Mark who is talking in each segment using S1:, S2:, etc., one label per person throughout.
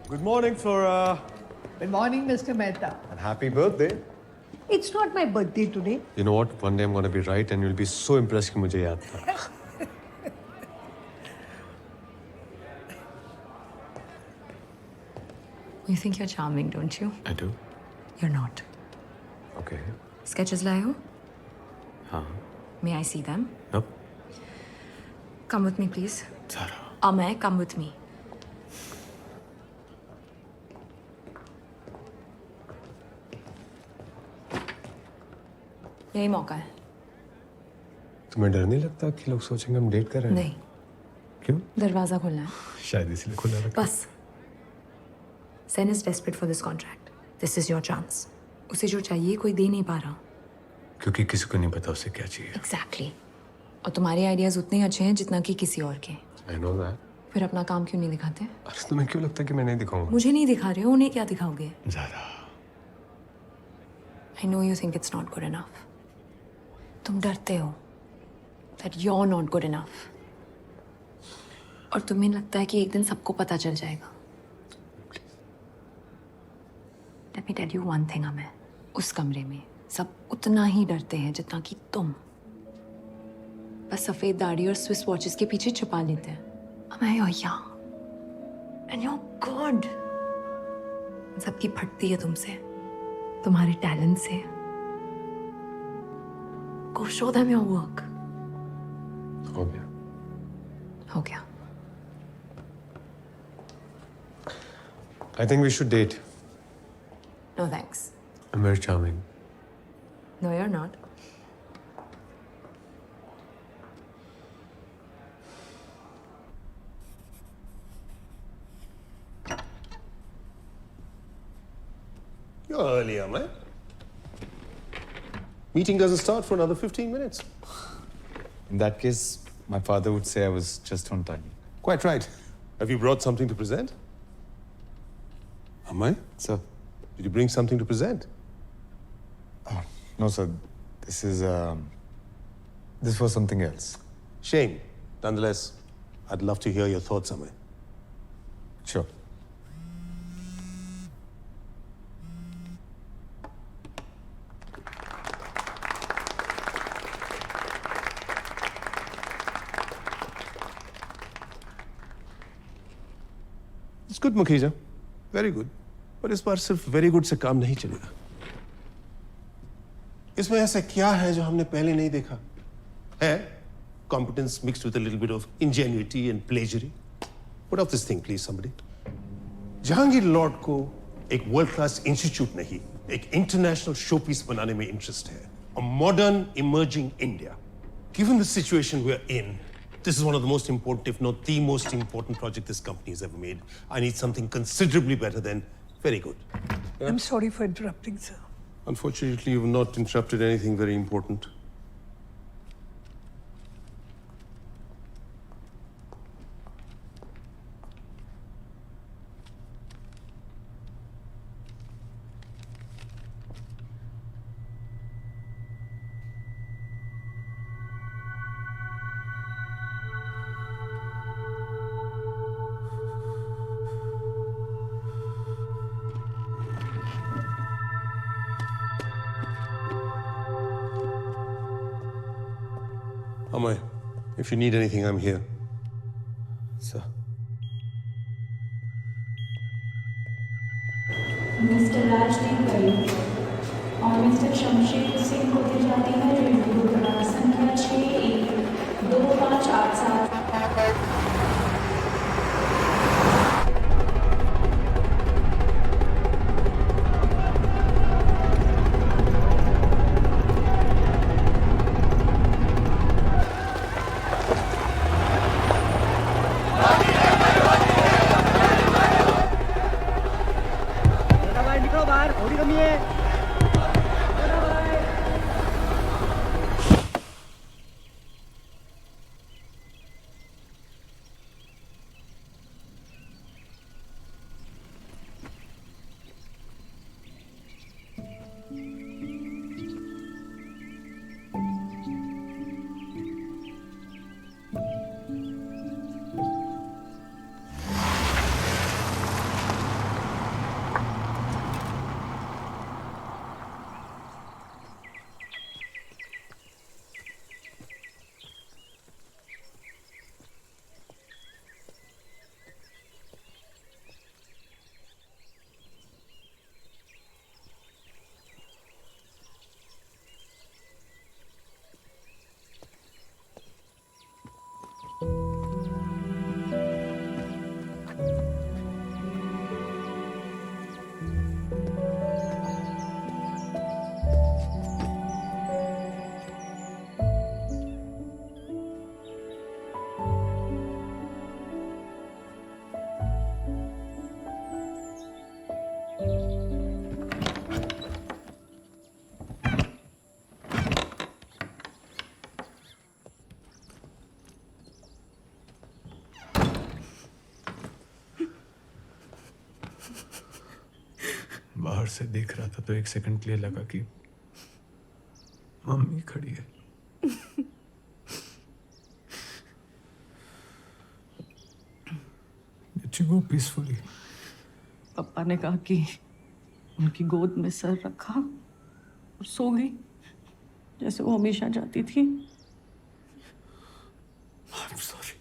S1: Good morning, Flora.
S2: Good morning, Mr. Mehta.
S1: And happy birthday.
S2: It's not my birthday today.
S1: You know what? One day I'm going to be right and you'll be so impressed कि मुझे याद था.
S3: You think you're charming, don't you?
S1: I do.
S3: You're not.
S1: Okay.
S3: Sketches लाए हो?
S1: हाँ.
S3: May I see them?
S1: Nope.
S3: Come with me, please.
S1: Zara.
S3: Amay, come with me. यही मौका है.
S1: तुम्हें डर नहीं लगता कि लोग सोचेंगे हम डेट कर रहे हैं?
S3: नहीं.
S1: क्यों?
S3: दरवाजा खोलना है.
S1: शायद इसलिए खुला रखा.
S3: बस. Sen is desperate for this contract. This is your chance. उसे जो चाहिए कोई दे नहीं पा रहा.
S1: क्योंकि किसी को नहीं पता उसे क्या चाहिए.
S3: Exactly. और तुम्हारे आइडियाज उतने ही अच्छे हैं जितना कि किसी और के.
S1: I know that.
S3: फिर अपना काम क्यों नहीं दिखाते?
S1: अरे तुम्हें क्यों लगता है कि मैं नहीं दिखाऊंगा?
S3: मुझे नहीं दिखा रहे हो, उन्हें क्या दिखाओगे?
S1: ज़रा.
S3: I know you think it's not good enough. तुम डरते हो that you're not good enough. और तुम्हें लगता है कि एक दिन सबको पता चल जाएगा. Let me tell you one thing, Amay. उस कमरे में सब उतना ही डरते हैं जितना कि तुम. बस सफेद दाढ़ी और स्विस वॉचेस के पीछे छुपा लेते हैं. Amay, you're young and you're good. सबकी फटती है तुमसे, तुम्हारे टैलेंट से. Go show them your work.
S1: हो गया.
S3: हो गया.
S1: I think we should date.
S3: No thanks.
S1: I'm very charming.
S3: No, you're not.
S4: You're early, Amay. Meeting doesn't start for another 15 minutes.
S5: In that case, my father would say I was just on time.
S4: Quite right. Have you brought something to present? Amay,
S5: Sir?
S4: did you bring something to present?
S5: No, sir. This is, this was something else.
S4: Shame. Nonetheless, I'd love to hear your thoughts, Amay.
S5: Sure.
S4: It's good, Mukhija. Very good. पर इस बार सिर्फ very good से काम नहीं चलेगा. इसमें ऐसा क्या है जो हमने पहले नहीं देखा? है? Competence mixed with a little bit of ingenuity and plagiarism. Put up this thing, please, somebody. Jahangir Lord को एक वर्ल्ड क्लास इंस्टीट्यूट नहीं, एक इंटरनेशनल शोपीस बनाने में इंटरेस्ट है. A modern emerging India. Given the situation we're in, this is one of the most important, if not the most important project this company has ever made. I need something considerably better than very good. Yeah?
S2: I'm sorry for interrupting, sir.
S4: Unfortunately, you've not interrupted anything very important. Amay, if you need anything, I'm here.
S5: Sir.
S6: Mister Rajdeep करीब और mister Shamsher Singh को दी जाती है review बड़ा संख्या 612587.
S1: बाहर से देख रहा था तो एक सेकंड के लिए लगा कि मम्मी खड़ी है। Did you go peacefully?
S7: पापा ने कहा कि उनकी गोद में सर रखा और सो गई जैसे वो हमेशा जाती थी।
S1: I'm sorry.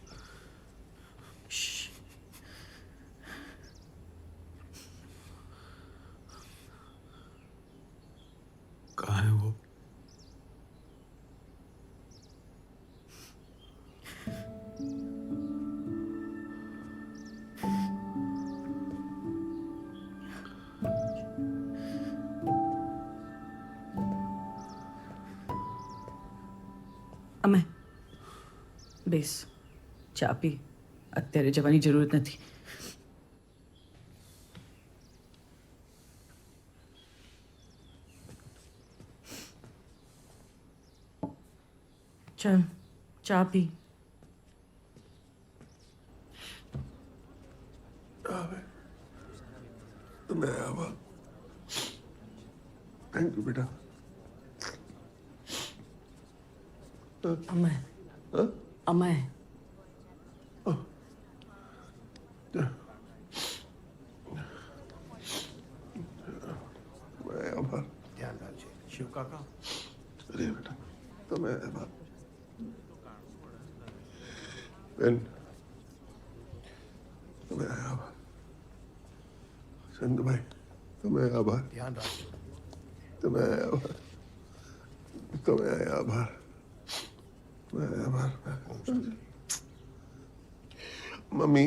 S1: कहाँ है वो?
S7: अमे बेस चा पी અત્યારે જવાની જરૂરત નથી. चल चा पी.
S1: थैंक यू बेटा।
S7: अमय अमय
S4: ध्यान रखिए शिव काका।
S1: अरे बेटा तुम्हें बेन तुम्हें आभार। चंदू भाई तुम्हें आभार।
S4: ध्यान रखिए।
S1: तुम्हें आभार। तुम्हें आभार। तुम्हें आभार। मम्मी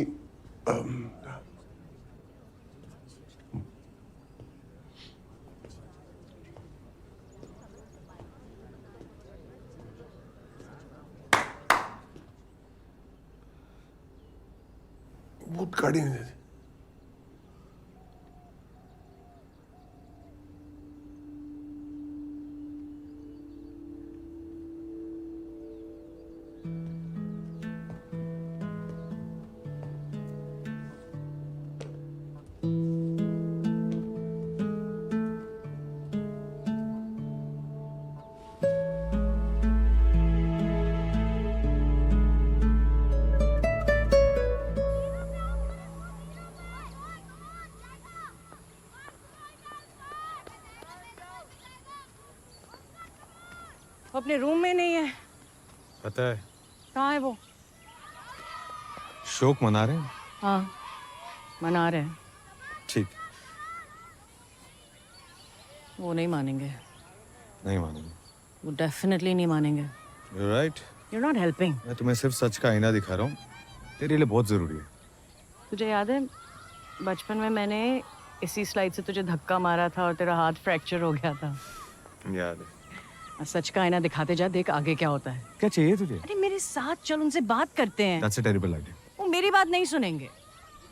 S1: बूट गाड़ी नहीं देती।
S7: अपने रूम में नहीं है.
S5: पता है
S7: कहाँ है वो?
S5: शोक मना रहे हैं.
S7: हाँ मना रहे हैं.
S5: ठीक.
S7: वो नहीं मानेंगे.
S5: नहीं मानेंगे.
S7: वो डेफिनेटली नहीं मानेंगे.
S5: You're right.
S7: You're not helping.
S5: मैं तुम्हें सिर्फ सच का आईना दिखा रहा हूँ. तेरे लिए बहुत जरूरी है.
S7: तुझे याद है बचपन में मैंने इसी स्लाइड से तुझे धक्का मारा था और तेरा हाथ फ्रैक्चर हो गया था.
S5: याद है.
S7: सच का आईना दिखाते जा, देख आगे क्या होता है.
S5: क्या चाहिए तुझे?
S7: अरे मेरे साथ चल, उनसे बात करते हैं.
S5: That's a terrible idea.
S7: वो मेरी बात नहीं सुनेंगे.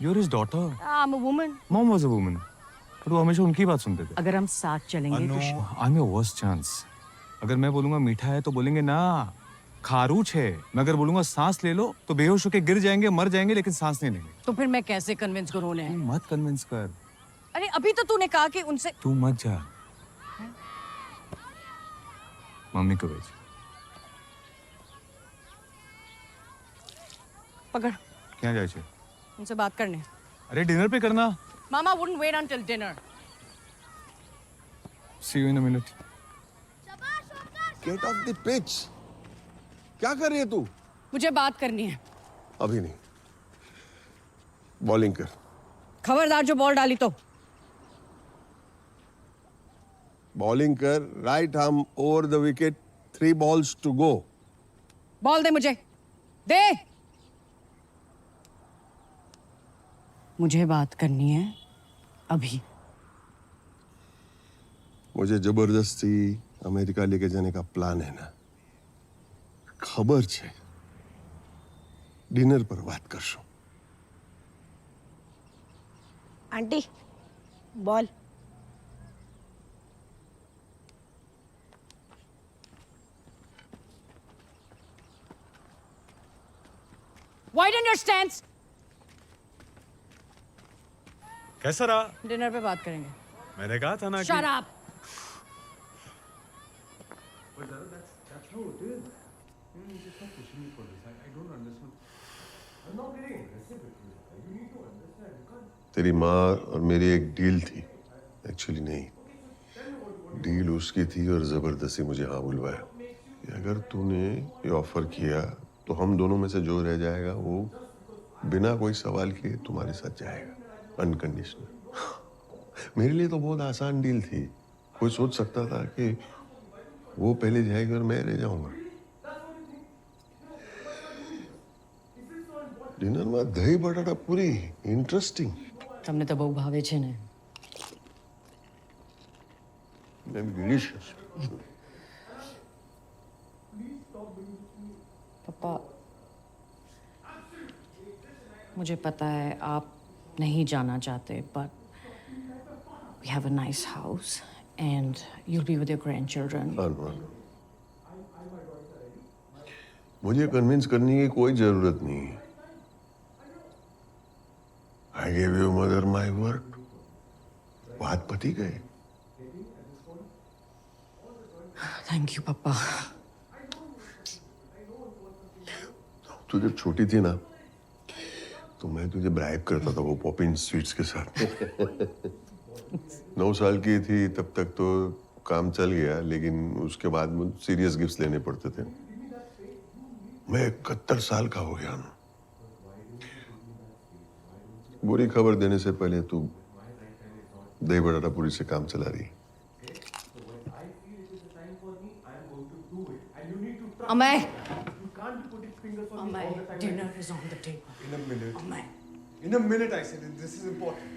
S5: You're his daughter.
S7: I'm a woman.
S5: Mom was a woman. पर वो हमेशा उनकी बात सुनते थे.
S7: अगर हम साथ चलेंगे तो
S5: I'm your worst chance. अगर मैं बोलूंगा मीठा है तो बोलेंगे ना खारूच है. मैं अगर बोलूंगा सांस ले लो तो बेहोश होके गिर जाएंगे, मर जाएंगे, लेकिन सांस नहीं लेंगे.
S7: तो फिर मैं कैसे कन्विंस करूं उन्हें?
S5: मत कन्विंस कर.
S7: अरे अभी तो तूने कहा कि उनसे.
S5: तू मत जा. मम्मी को भेज.
S7: पकड़.
S5: क्या जाए छे?
S7: उनसे बात करने.
S5: अरे डिनर पे करना.
S7: मामा wouldn't wait until dinner.
S5: See you in a minute.
S1: Get off the pitch. क्या कर रही है तू?
S7: मुझे बात करनी है.
S1: अभी नहीं. बॉलिंग कर.
S7: खबरदार जो बॉल डाली तो.
S1: बॉलिंग कर. Right arm over the wicket. 3 balls to go.
S7: Ball दे मुझे. दे. मुझे बात करनी है अभी.
S1: मुझे जबरदस्ती अमेरिका लेके जाने का प्लान है ना. खबर छे. डिनर पर बात करशो.
S8: Aunty ball.
S7: Widen your stance.
S5: कैसा रहा?
S7: डिनर पे बात करेंगे.
S5: मैंने कहा था ना
S8: Shut up.
S1: तेरी माँ और मेरी एक डील थी, एक्चुअली नहीं, डील उसकी थी और जबरदस्ती मुझे हाँ बुलवाया कि अगर तूने ये ऑफर किया तो हम दोनों में से जो रह जाएगा वो बिना कोई सवाल किए तुम्हारे साथ जाएगा, अनकंडीशनल। मेरे लिए तो बहुत आसान डील थी। कोई सोच सकता था कि वो पहले जाएगी और मैं रह जाऊंगा। डिनर में दही बटाटा पूरी इंटरेस्टिंग।
S7: તમને તો બહુ ભાવે છે ને.
S1: डिलीशियस।
S7: पापा, मुझे पता है आप नहीं जाना चाहते, but we have a nice house and you'll be with your grandchildren.
S1: मुझे कन्विंस करने की कोई जरूरत नहीं है। I gave your mother my word. बात पती गए।
S7: Thank you, पापा.
S1: तू जब छोटी थी ना तो मैं तुझे ब्राइब करता था वो पॉपिन स्वीट्स के साथ। 9 साल की थी तब तक तो काम चल गया, लेकिन उसके बाद मुझे सीरियस गिफ्ट्स लेने पड़ते थे। मैं 71 साल का हो गया ना। बुरी खबर देने से पहले तू दही बटाटा पूरी से काम चला रही।
S7: Amay, Amay, dinner is on the table.
S5: In a minute.
S7: Amay.
S5: In a minute, I said it. This is important.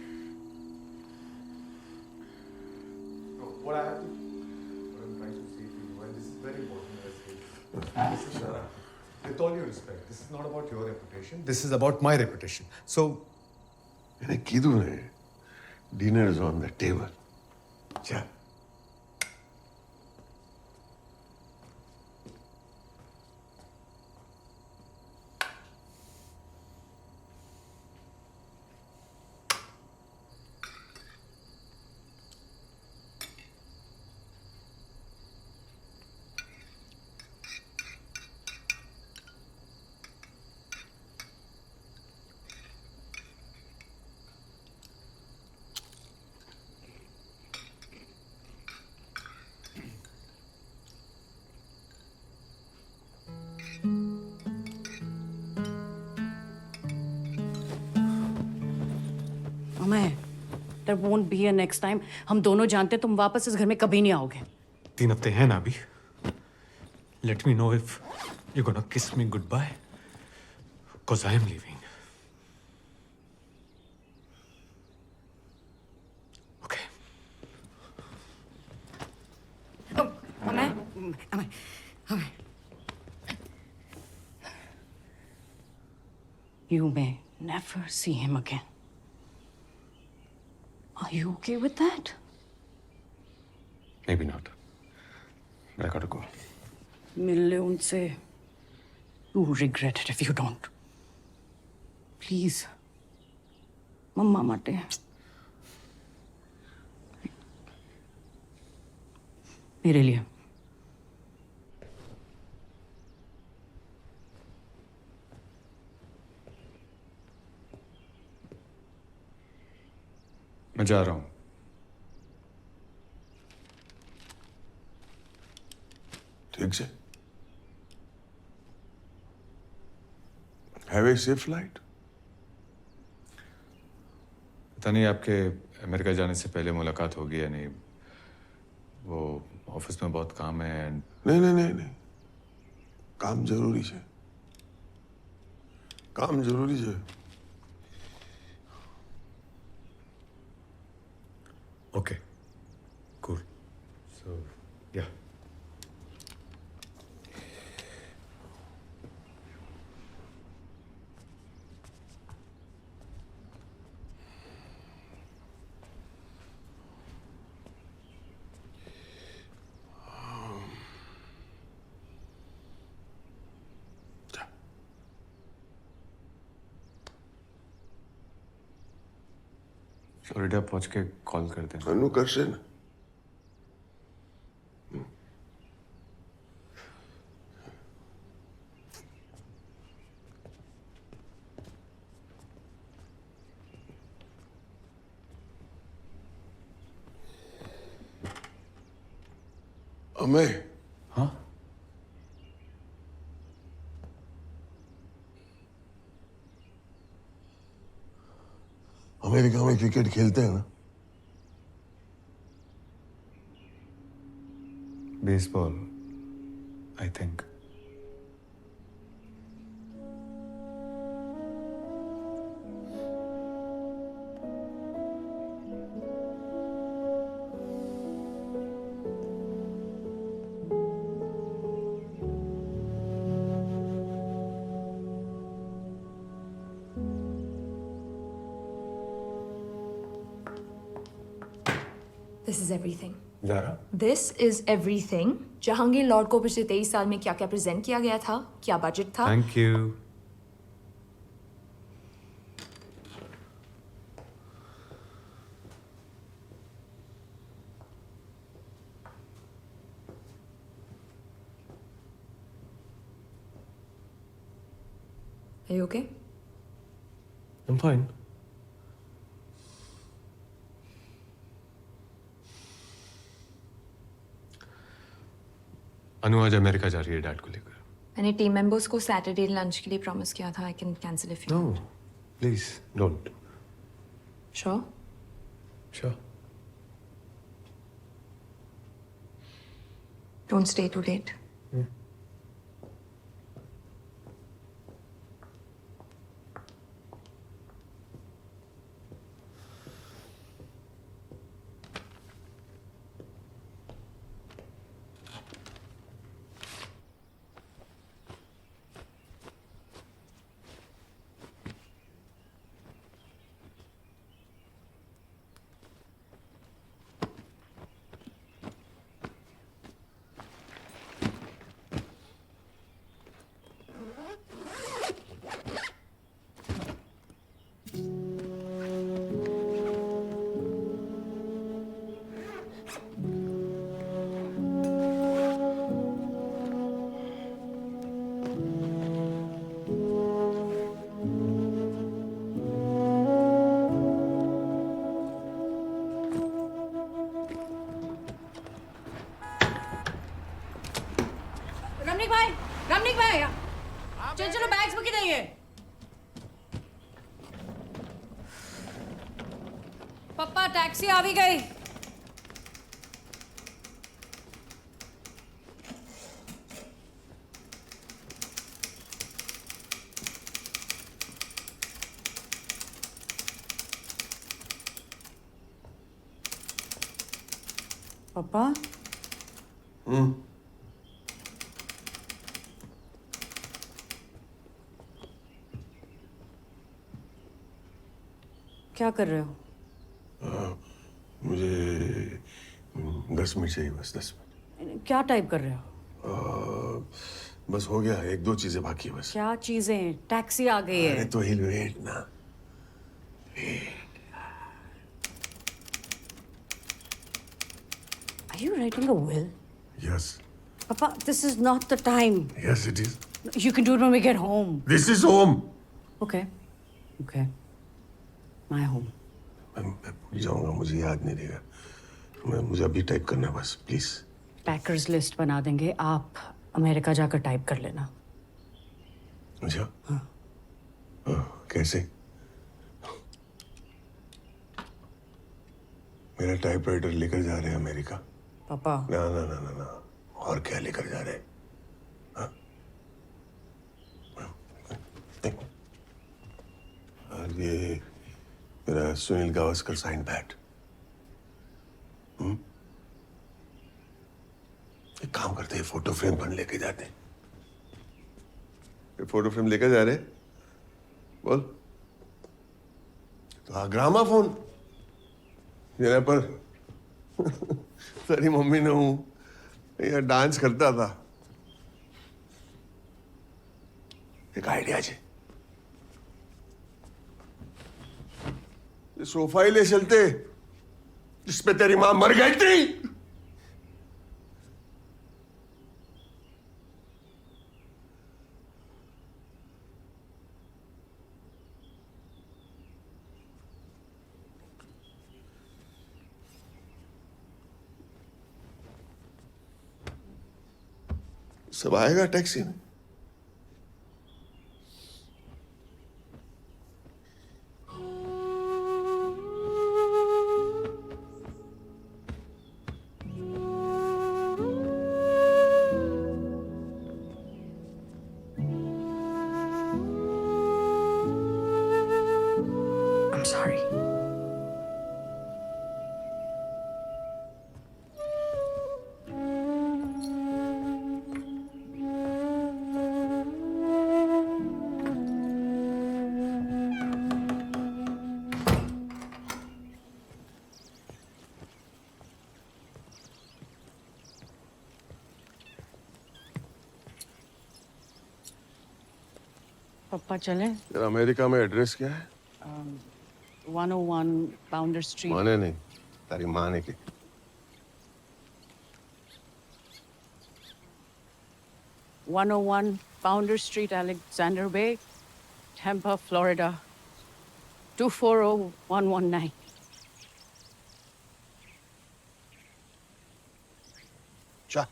S5: No, what I'm trying to say to you, and this is very important, this is, with all due respect, this is not about your reputation. This is about my reputation. So,
S1: मैंने कीधु ने dinner is on the table. चल।
S7: Amay, there won't be a next time. हम दोनों जानते तुम वापस इस घर में कभी नहीं आओगे.
S5: 3 हफ्ते हैं ना अभी. Let me know if you're gonna kiss me goodbye, because I am leaving. Okay.
S7: Amay, Amay, Amay. You may never see him again. Are you okay with that?
S5: Maybe not. But I gotta go.
S7: मिल ले उनसे. You'll regret it if you don't. Please. मम्मा माटे. मेरे लिए.
S5: मैं जा रहा हूं.
S1: ठीक से। Have a safe flight.
S5: पता नहीं आपके अमेरिका जाने से पहले मुलाकात होगी या नहीं. वो ऑफिस में बहुत काम है एंड
S1: नहीं काम जरूरी है। काम जरूरी है।
S5: Okay. Cool. So, yeah. Florida पहुंच के कॉल कर देना।
S1: अनु कर से ना। अमेय,
S5: हाँ?
S1: अमेरिका में क्रिकेट खेलते हैं ना?
S5: Baseball, I think.
S3: This is everything.
S5: Zara,
S3: This is everything. Jahangir Lord को पिछले 23 साल में क्या क्या प्रेजेंट किया गया था, क्या बजट था।
S5: Thank you.
S3: Are you okay?
S5: I'm fine. Anu आज अमेरिका जा रही है डैड को लेकर।
S3: मैंने टीम मेंबर्स को सैटरडे लंच के लिए प्रॉमिस किया था। I can cancel if you
S5: know, please don't.
S3: Sure?
S5: Sure.
S3: Don't stay too late.
S7: Ramnik भाई, चलो चलो बैग्स बुक देंगे। पप्पा टैक्सी आ भी गई। पापा क्या कर रहे हो?
S1: मुझे 10 मिनट चाहिए, बस 10 मिनट।
S7: क्या टाइप कर रहे हो?
S1: बस हो गया, एक दो चीजें बाकी है बस।
S7: क्या चीजें? टैक्सी आ गई
S1: अरे
S7: है।
S1: तो हिल वेट ना।
S7: Are you writing a will?
S1: Yes.
S7: Papa, this is not the time.
S1: Yes, it is.
S7: You can do it when we get home.
S1: This is home.
S7: Okay. Okay. My home.
S1: मैं भूल जाऊंगा, मुझे याद नहीं रहेगा। मुझे अभी टाइप करना है बस, प्लीज।
S7: पैकर्स लिस्ट बना देंगे, आप अमेरिका जाकर टाइप कर लेना।
S1: अच्छा? हाँ, कैसे? मेरा टाइपराइटर लेकर जा रहे हैं अमेरिका।
S7: पापा
S1: ना ना ना ना ना, और क्या लेकर जा रहे हैं? हाँ? और ये मेरा सुनील गावस्कर साइन पैड। एक काम करते हैं, फोटो फ्रेम बन लेके जाते हैं। ये फोटो फ्रेम लेकर जा रहे हैं? बोल। तो हाँ, ग्रामाफोन मेरे पर तेरी मम्मी ने हूँ यहाँ डांस करता था। एक आइडिया जी, ये सोफा ही ले चलते जिसपे तेरी मां मर गई थी। सब आएगा टैक्सी में।
S7: I'm sorry. पप्पा चले
S1: तेरा अमेरिका में एड्रेस क्या है?
S7: 101 पाउंडर स्ट्रीट
S1: माने नहीं, तारी माँ ने की।
S7: 101 पाउंडर स्ट्रीट अलेक्जेंडर बे Tampa Florida 240119
S4: जा।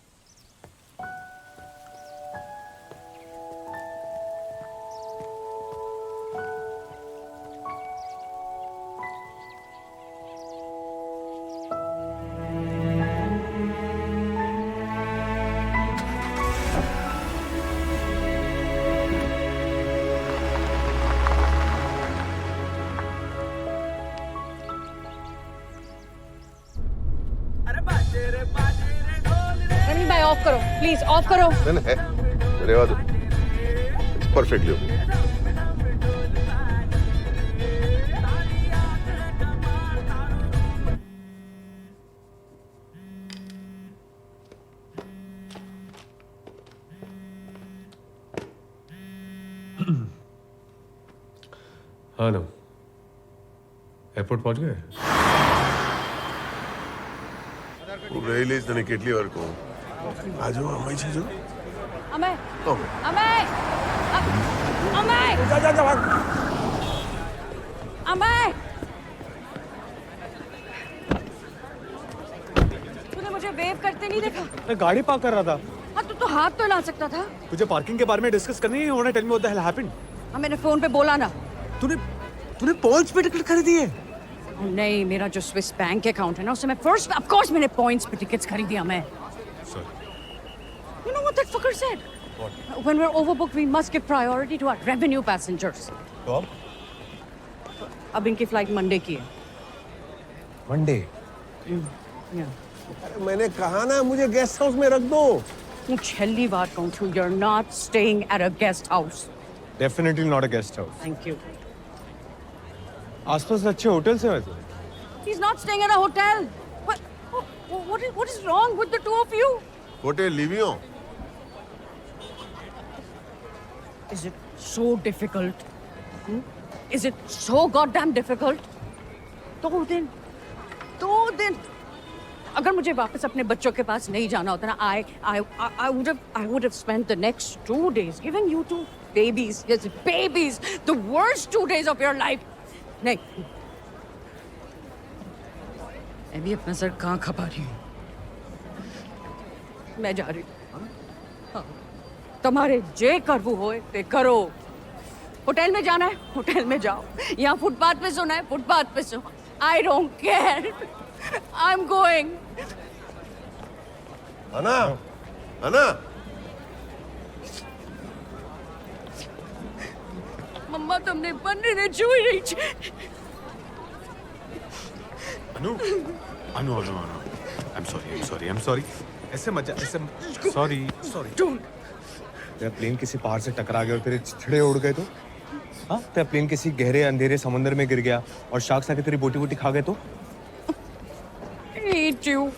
S7: सनी भाई ऑफ करो प्लीज ऑफ करो
S1: नहीं है, रेवा दो। It's perfectly okay.
S5: हाँ ना, एयरपोर्ट पहुंच गए?
S1: खूब रहिलीस तने કેટલી વાર કહું આ જો અમાય છે જો
S7: अमय
S1: ઓકે
S7: अमय अमय
S4: जा जा जा भाग।
S7: अमय तूने मुझे वेव करते नहीं देखा?
S9: मैं गाड़ी पार्क कर रहा था।
S7: हाँ तो हाथ तो हिला सकता था।
S9: तुझे पार्किंग के बारे में डिस्कस करनी है? Tell me what the hell happened.
S7: हाँ मैंने फोन पे बोला ना।
S9: तूने पॉइंट्स पे टिकट खरीदी है?
S7: नहीं, मेरा जो स्विस बैंक अकाउंट है ना उससे मैं फर्स्ट ऑफ कोर्स मैंने पॉइंट्स पे टिकट्स खरीदी मैं। You know what that fucker said? What? When we're overbooked, we must give priority to our revenue passengers.
S9: तो
S7: अब इनकी फ्लाइट मंडे की है।
S9: मंडे?
S4: अरे मैंने कहा ना मुझे गेस्ट हाउस में रख दो।
S7: मैं छेली बार कहूँ छू, you're not staying at a guest house.
S9: Definitely not a guest house.
S7: Thank you.
S9: आसपास अच्छे होटल्स हैं वैसे।
S7: He's not staying at a hotel. What is wrong with the two of you?
S1: Hotel Livio
S7: Is it so difficult? Is it so goddamn difficult? 2 दिन अगर मुझे वापस अपने बच्चों के पास नहीं जाना होता ना, I would have spent the next 2 days giving you 2 babies. Yes, babies. The worst 2 days of your life. नहीं, मैं भी अपना सर कहाँ खपा रही हूँ। मैं जा रही हूँ। हाँ, तुम्हारे जे करवू होए ते करो। होटल में जाना है, होटल में जाओ। यहाँ फुटपाथ पे सोना है, फुटपाथ पे सो। I don't care. I'm going.
S1: अना अना
S7: मम्मा तुमने बन्ने ने छुई नहीं छे।
S9: अनु I'm sorry ऐसे मत जा, ऐसे सॉरी
S7: Don't.
S9: तेरा प्लेन किसी पहाड़ से टकरा गया और तेरे छिड़े उड़ गए तो? हाँ, तेरा प्लेन किसी गहरे अंधेरे समंदर में गिर गया और शार्क्स आके तेरी बोटी खा गए तो?
S7: Hate you.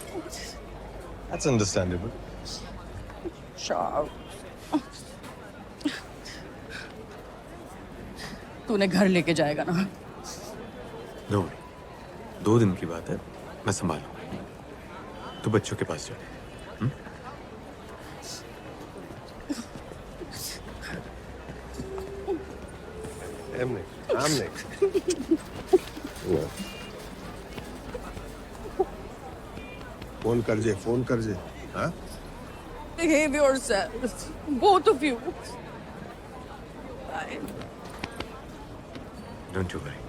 S9: That's understandable.
S7: Shark. तूने घर लेके जाएगा ना?
S9: No. 2 दिन की बात है, मैं संभालूंगा। तू बच्चों के पास जा।
S4: सामने फोन कर जे हाँ
S7: Behave yourselves, both of you.
S9: Don't you worry.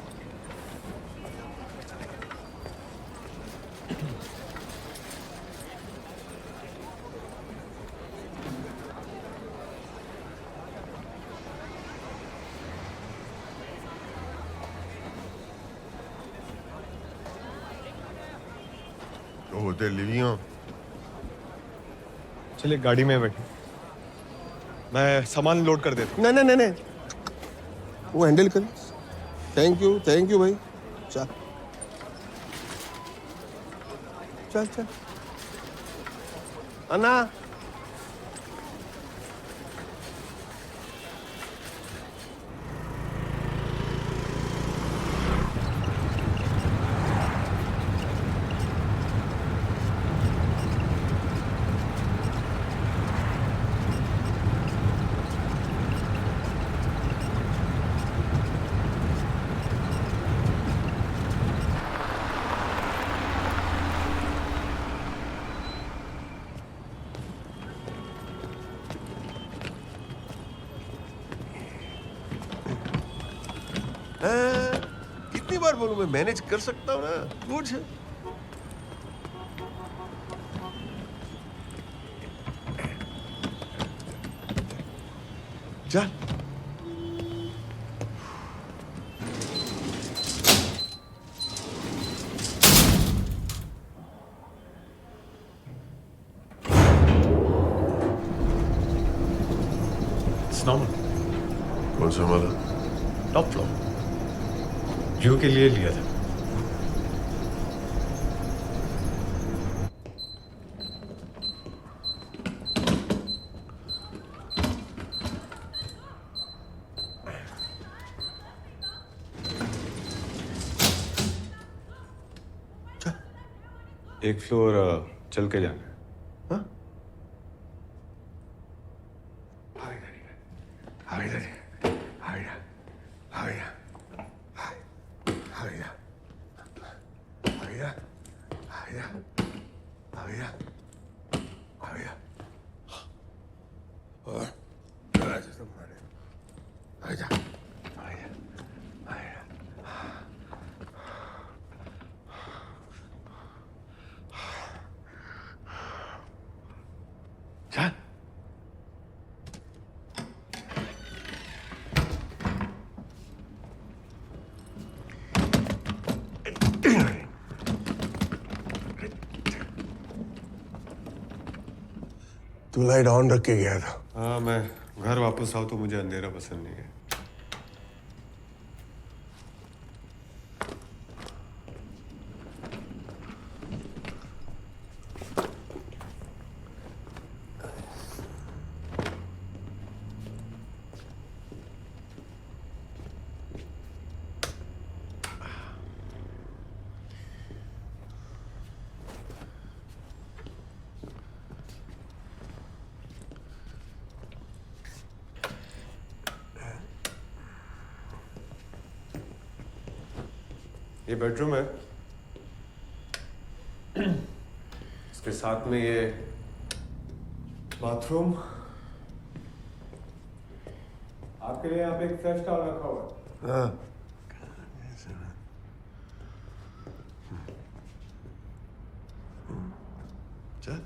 S1: होते लिवियों
S9: चलिए गाड़ी में बैठे, मैं सामान लोड कर देता हूँ।
S4: नहीं वो हैंडल कर। थैंक यू भाई। चल चल चल अन्ना कितनी बार बोलूं मैं मैनेज कर सकता हूँ ना। गुड है। चल
S9: इट्स नॉर्मल।
S1: कौन संभाला?
S9: टॉप फ्लोर व्यू के लिए लिया था। एक फ्लोर चल के जाना है।
S1: तू लाइट ऑन रख के गया था।
S9: हाँ, मैं घर वापस आऊँ तो मुझे अंधेरा पसंद नहीं है। ये बेडरूम है, इसके साथ में ये बाथरूम। आपके लिए यहाँ पे एक फ्रेश टॉवल रखा हुआ है।
S1: हाँ चल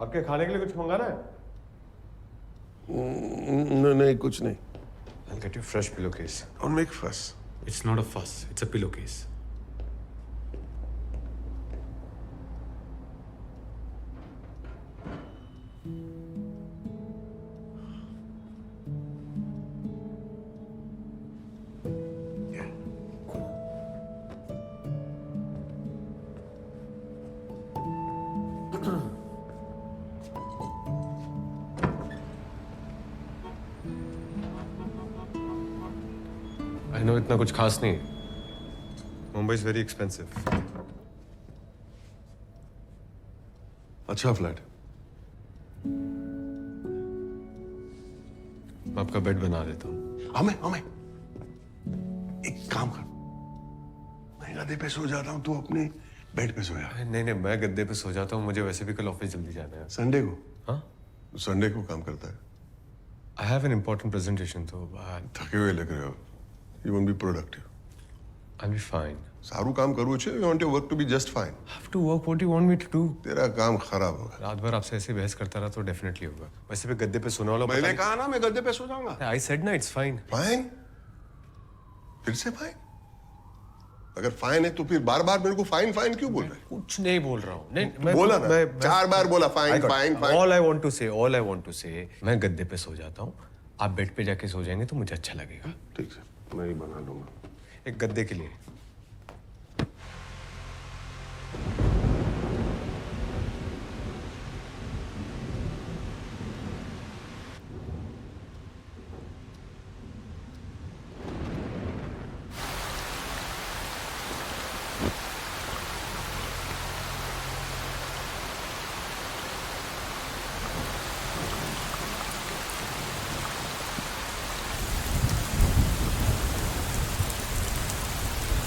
S9: आपके खाने के लिए कुछ मंगाना है?
S1: नहीं कुछ नहीं।
S9: I'll get you fresh pillowcase.
S1: Don't make fuss.
S9: It's not a fuss, it's a pillowcase.
S5: I know इतना कुछ खास नहीं है. Mumbai is very expensive.
S1: अच्छा फ्लैट.
S5: मैं आपका बेड बना देता हूँ.
S1: हमें एक काम कर. मैं गद्दे पे सो जाता हूँ, तू अपने बेड पे सोया.
S5: नहीं, मैं गद्दे पे सो जाता हूँ. मुझे वैसे भी कल ऑफिस जल्दी जाना है.
S1: संडे को.
S5: हाँ,
S1: संडे को काम करता है.
S5: I have an important presentation, तो
S1: थके हुए लग रहे हो. You won't be productive.
S5: I will be fine.
S1: सारू काम करू छे. You want your work to be just fine.
S5: Have to work what you want me to do.
S1: तेरा काम खराब होगा.
S5: रात भर आपसे ऐसे बहस करता रहा तो डेफिनेटली होगा. वैसे भी गद्दे पे सोने वाला.
S1: मैंने कहा ना मैं गद्दे पे सो जाऊंगा.
S5: आई सेड ना इट्स फाइन.
S1: फाइन. फिर से फाइन. अगर फाइन है तो फिर बार बार मेरे को फाइन फाइन क्यों बोल रहे हैं?
S5: कुछ नहीं बोल रहा हूँ. नहीं, मैं
S1: बोला ना.
S5: मैं
S1: 4 बार बोला fine fine fine.
S5: All I want to say मैं गद्दे पे सो जाता हूँ. आप बेड पे जाके सो जाएंगे तो मुझे अच्छा लगेगा.
S1: ठीक है, मैं ही बना लूंगा.
S5: एक गद्दे के लिए.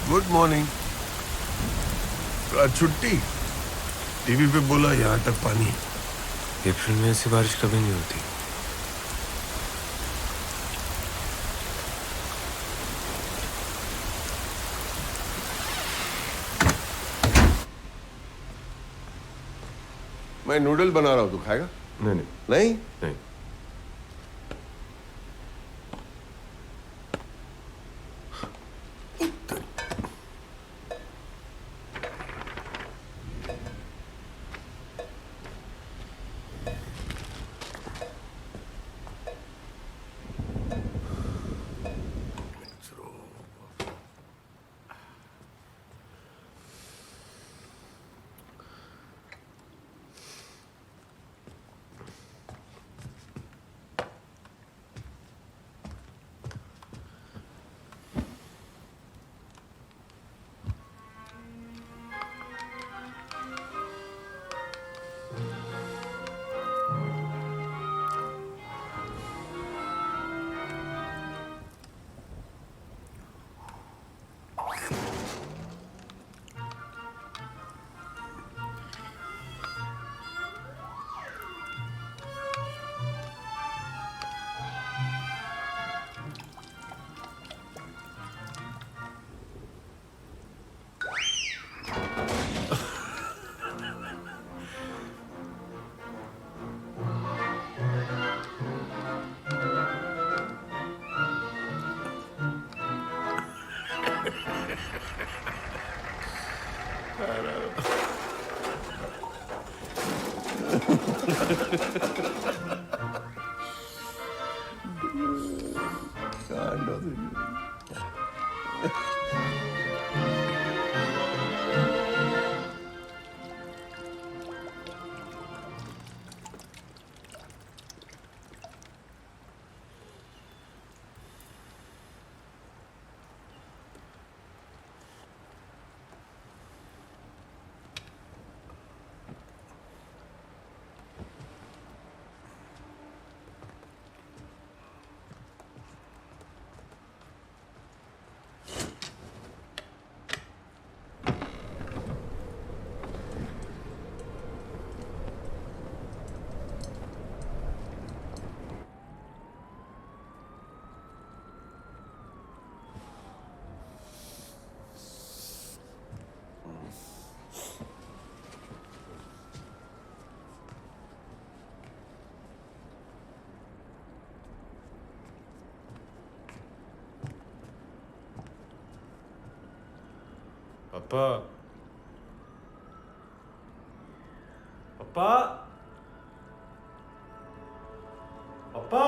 S1: Good morning. आज छुट्टी. टीवी पे बोला यहाँ तक पानी.
S5: अप्रैल में ऐसी बारिश कभी नहीं होती.
S1: मैं नूडल बना रहा हूँ, तू खाएगा?
S5: नहीं.
S1: नहीं.
S5: नहीं. पापा. पापा. पापा.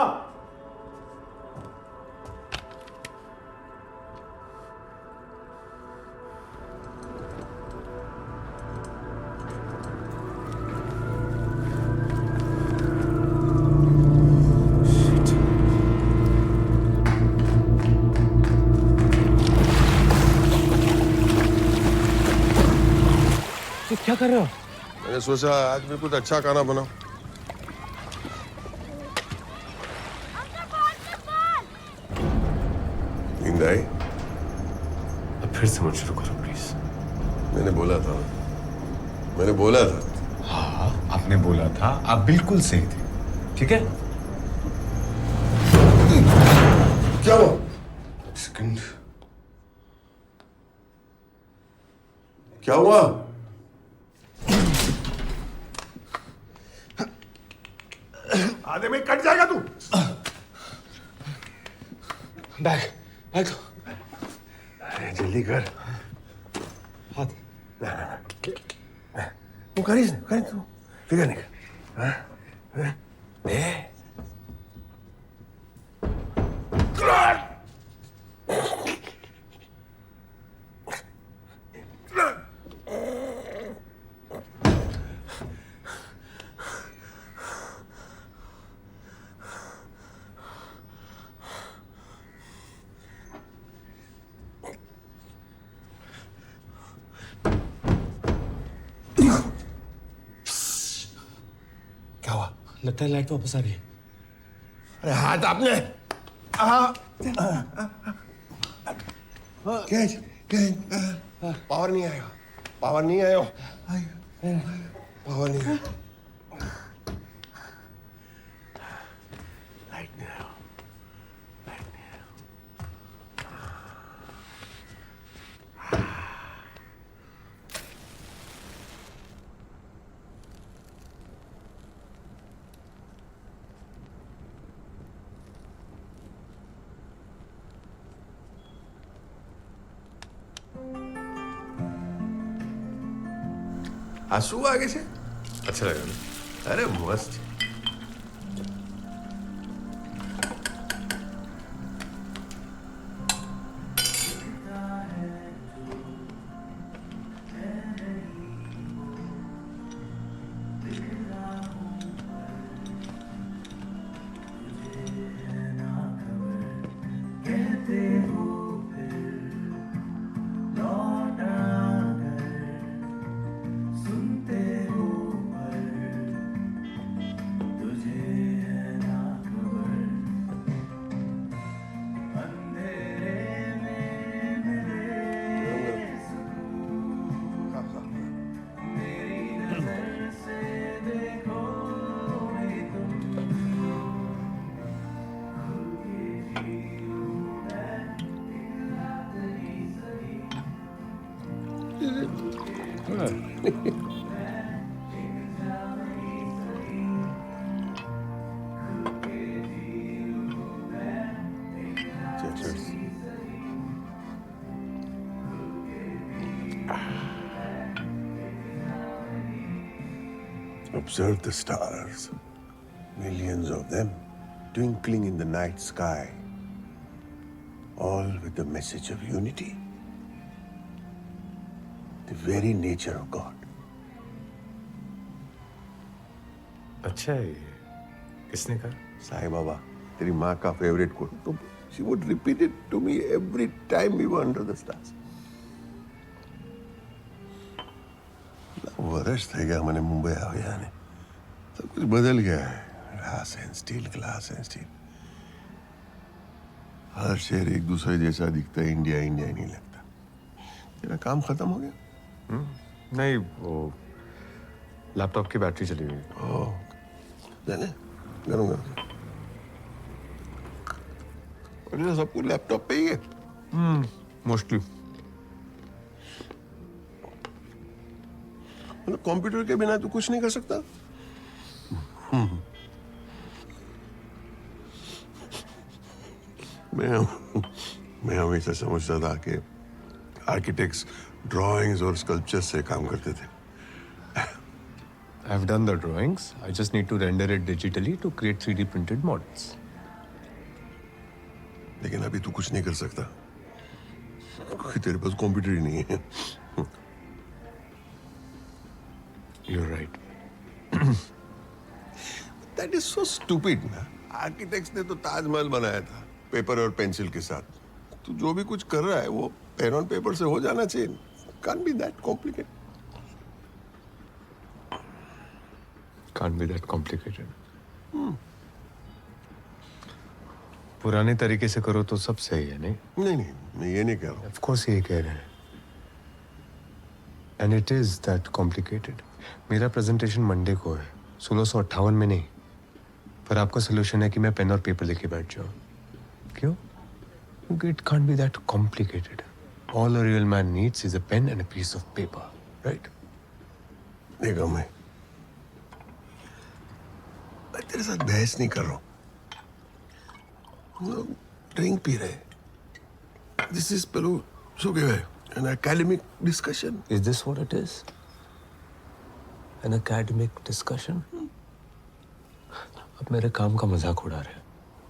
S9: क्या कर रहे हो?
S1: मैंने सोचा आज भी कुछ अच्छा खाना बनाओ। नींद आई?
S9: अब फिर से मत शुरू करो प्लीज।
S1: मैंने बोला था, मैंने बोला था।
S9: हाँ आपने बोला था, आप बिल्कुल सही थे, ठीक है?
S1: क्या हुआ?
S9: सेकंड।
S1: क्या हुआ? आधे में कट जाएगा तू।
S9: बैग बैग दो।
S1: जल्दी कर।
S9: हाथ।
S1: वो करीज तू फिकर नहीं कर। हाँ? क्या हुआ?
S9: लगता है लाइट वापस आ रही है।
S1: अरे हाथ आपने पावर नहीं आएगा, पावर नहीं आया, पावर नहीं आया, लाइट नहीं आया, लाइट नहीं आया। आंसू आगे से अच्छा लगा ना? अरे मस्त। Observe the stars, millions of them twinkling in the night sky, all with the message of unity, the very nature of God.
S9: अच्छा है ये। किसने कहा?
S1: Sai Baba, तेरी माँ का फेवरेट कोट, तो she would repeat it to me every time we were under the stars. वर्ष थे क्या मैंने मुंबई आया ने, सब कुछ बदल गया है। Glass and steel, glass and steel. हर शहर एक दूसरे जैसा दिखता है, इंडिया इंडिया ही नहीं लगता। तेरा काम खत्म हो गया?
S9: नहीं, वो लैपटॉप की बैटरी चली गई।
S1: ओह, जाने गरम गरम। और ये सब कुछ लैपटॉप पे ही है?
S9: मोस्टली।
S1: मतलब कंप्यूटर के बिना तू कुछ नहीं कर सकता? मैं हमेशा समझता था कि आर्किटेक्ट्स ड्राइंग्स और स्कल्पचर्स से काम करते थे।
S9: I've done the drawings. I just need to render it digitally to create 3D printed models.
S1: लेकिन अभी तू कुछ नहीं कर सकता क्योंकि तेरे पास कंप्यूटर ही नहीं है।
S9: You're right.
S1: That is so stupid ना। आर्किटेक्ट्स ने तो ताजमहल बनाया था पेपर और पेंसिल के साथ। तू जो भी कुछ कर रहा है वो पेन ऑन पेपर से हो जाना चाहिए। Can't be that complicated.
S9: can't be that complicated. पुराने तरीके से करो तो सब सही है, नहीं?
S1: नहीं नहीं, मैं ये नहीं कह रहा हूँ।
S9: Of course यही कह रहे हैं. And it is that complicated. मेरा प्रेजेंटेशन मंडे को है, 1658 में नहीं. पर आपका सोल्यूशन है कि मैं पेन और पेपर लेके बैठ जाऊँ. क्यों? क्योंकि it can't be that complicated. All a real man needs is a pen and a piece of paper, right?
S1: देखो मैं तेरे साथ बहस नहीं कर रहा हूँ. हम लोग ड्रिंक पी रहे हैं. दिस इज पेलो सो क्या है? An academic discussion.
S9: Is this what it is? An academic discussion? अब मेरे काम का मजाक उड़ा रहे हैं.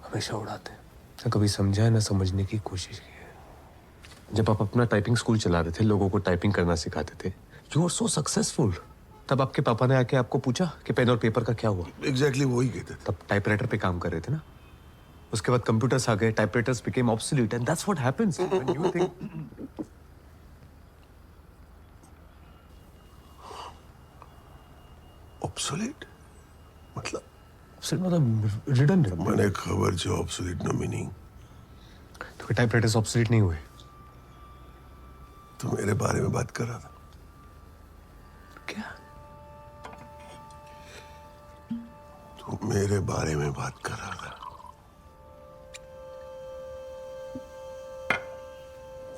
S9: हमेशा उड़ाते हैं. ना कभी समझा है ना समझने की कोशिश की है. जब आप अपना टाइपिंग स्कूल चला रहे थे, लोगों को टाइपिंग करना सिखाते थे, यू आर सो सक्सेसफुल. तब आपके पापा ने आके आपको पूछा कि पेन और पेपर का क्या हुआ.
S1: एग्जैक्टली वही कहते थे.
S9: तब टाइपराइटर पे काम कर रहे थे ना. उसके बाद कंप्यूटर्स आ गए, typewriters became obsolete and that's what happens when you think.
S1: Obsolete मतलब
S9: रिडंडेंट.
S1: मैंने खबर जो ऑब्सोलीट ना मीनिंग.
S9: तो टाइपराइटर्स ऑब्सोलीट नहीं हुए.
S1: तो मेरे बारे में बात कर रहा था.
S9: क्या?
S1: तो मेरे बारे में बात कर रहा था.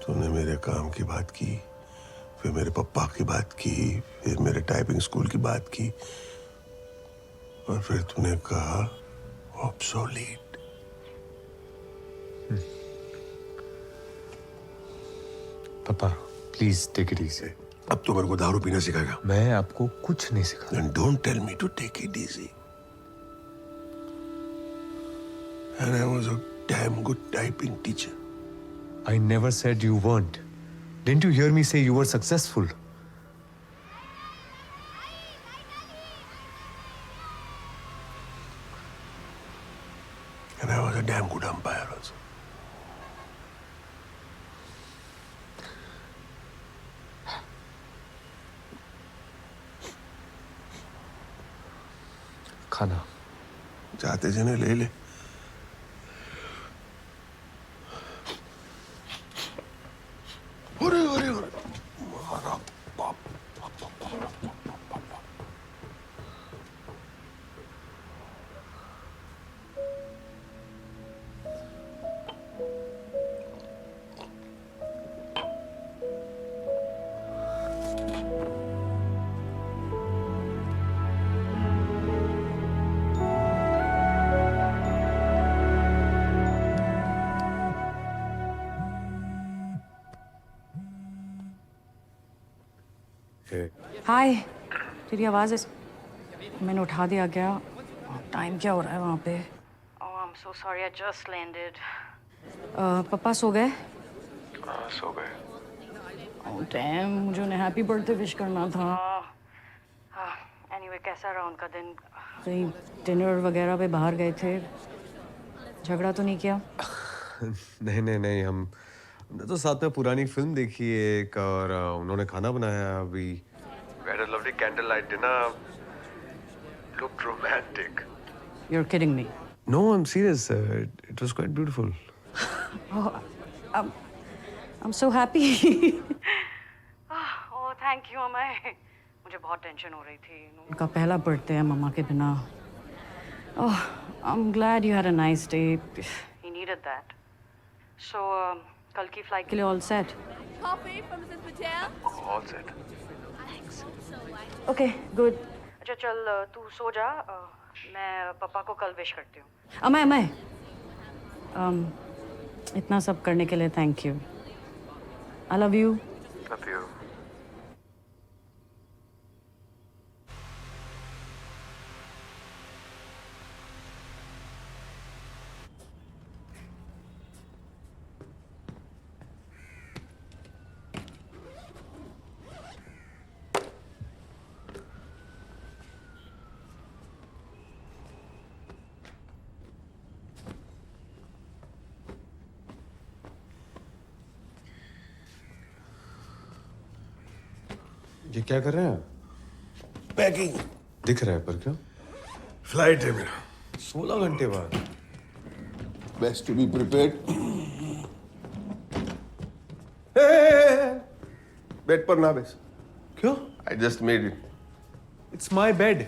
S1: तूने मेरे काम की बात की, फिर मेरे पापा की बात की, फिर मेरे टाइपिंग स्कूल की बात की, और फिर तूने कहा ऑब्सोलीट.
S9: पापा प्लीज टेक इट इजी.
S1: अब तो मेरे को दारू पीना सिखाएगा.
S9: मैं आपको कुछ नहीं सिखा.
S1: And don't tell me to take it easy. And I was a damn good typing teacher.
S9: I never said you weren't. Didn't you hear me say you were successful?
S1: And I was a damn good umpire also.
S9: खाना
S1: चाहते जने ले ले. अरे अरे अरे मारा बाप.
S7: हाय. तेरी आवाज़ मैंने उठा दिया क्या? टाइम क्या हो रहा है वहाँ पे? Oh I am so sorry, I just landed. पापा सो गए?
S9: सो गए.
S7: ओह डैम, मुझे उन्हें हैप्पी बर्थडे विश करना था. एनीवे कैसा रहा उनका दिन? कहीं डिनर वगैरह पे बाहर गए थे? झगड़ा तो नहीं किया?
S9: नहीं नहीं नहीं, हमने तो साथ में पुरानी फिल्म देखी एक, और उन्होंने खाना बनाया. अभी we had a lovely candlelight dinner. Looked romantic.
S7: You're kidding me.
S9: No, I'm serious. It was quite beautiful.
S7: I'm so happy. Oh thank you Amay. मुझे बहुत टेंशन हो रही थी. उनका पहला बर्थडे है मम्मा के बिना. Oh, I'm glad you had a nice day. He needed that. So कल की फ्लाइट के लिए all set?
S10: Coffee from Mrs. Patel?
S9: All set.
S7: Okay, good. अच्छा चल तू सो जा. मैं पापा को कल विश करती हूँ. अमय इतना सब करने के लिए thank you. I love you.
S9: Love you.
S1: ये क्या कर रहे हैं? पैकिंग.
S9: दिख रहा है पर क्यों?
S1: फ्लाइट है मेरा।
S9: 16 घंटे बाद।
S1: Best to be prepared. Bed पर ना बेस।
S9: क्यों?
S1: I just made it.
S9: It's my bed.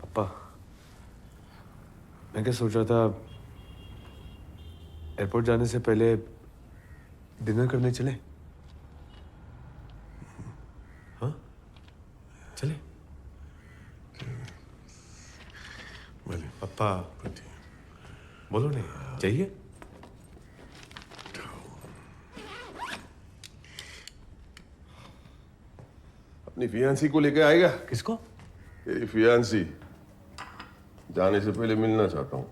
S9: पापा, मैं क्या सोच रहा था, एयरपोर्ट जाने से पहले डिनर करने चले? हाँ, चले। पापा बोलो नहीं, चाहिए?
S1: अपनी फियांसी को लेके आएगा?
S9: किसको?
S1: तेरी फियांसी। जाने से पहले मिलना चाहता हूँ।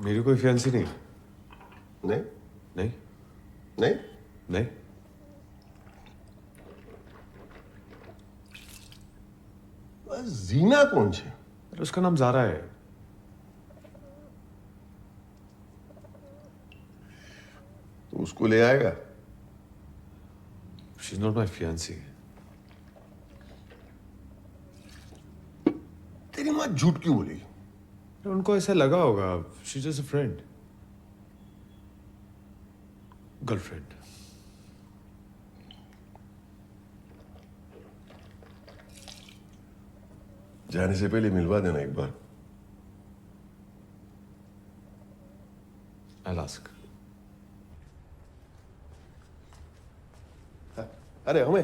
S9: मेरी कोई फियांसी नहीं।
S1: नहीं?
S9: नहीं
S1: नहीं?
S9: नहीं।
S1: जीना कौन है?
S9: अरे उसका नाम ज़ारा है।
S1: तो उसको ले आएगा?
S9: She is not my fiancée.
S1: तेरी माँ झूठ क्यों बोली?
S9: उनको ऐसा लगा होगा। She is just a friend, girlfriend.
S1: जाने से पहले मिलवा देना एक बार।
S9: I'll ask.
S1: अरे हमें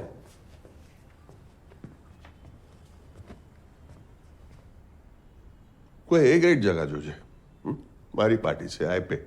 S1: कोई एक ग्रेट जगह जो है मारी पार्टी से आए पे।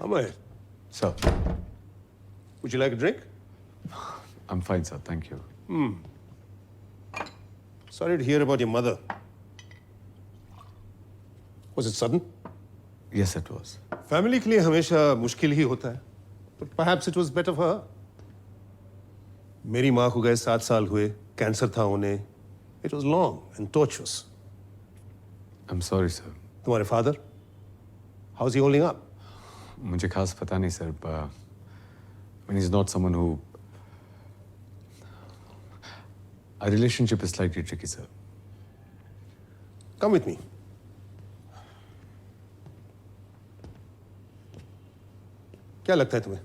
S1: Amay,
S9: Sir,
S1: would you like a drink?
S9: I'm fine, sir. Thank you.
S4: Sorry to hear about your mother. Was it sudden?
S9: Yes, it was.
S4: Family के लिए हमेशा मुश्किल ही होता है, but perhaps it was better for her. मेरी माँ को गए 7 साल हुए, कैंसर था उन्हें. It was long and tortuous.
S9: I'm sorry, sir.
S4: तुम्हारे father? How's he holding up?
S9: मुझे खास पता नहीं, sir. When he's not someone who... Our relationship is slightly tricky, sir.
S4: Come with me. क्या लगता है तुम्हें?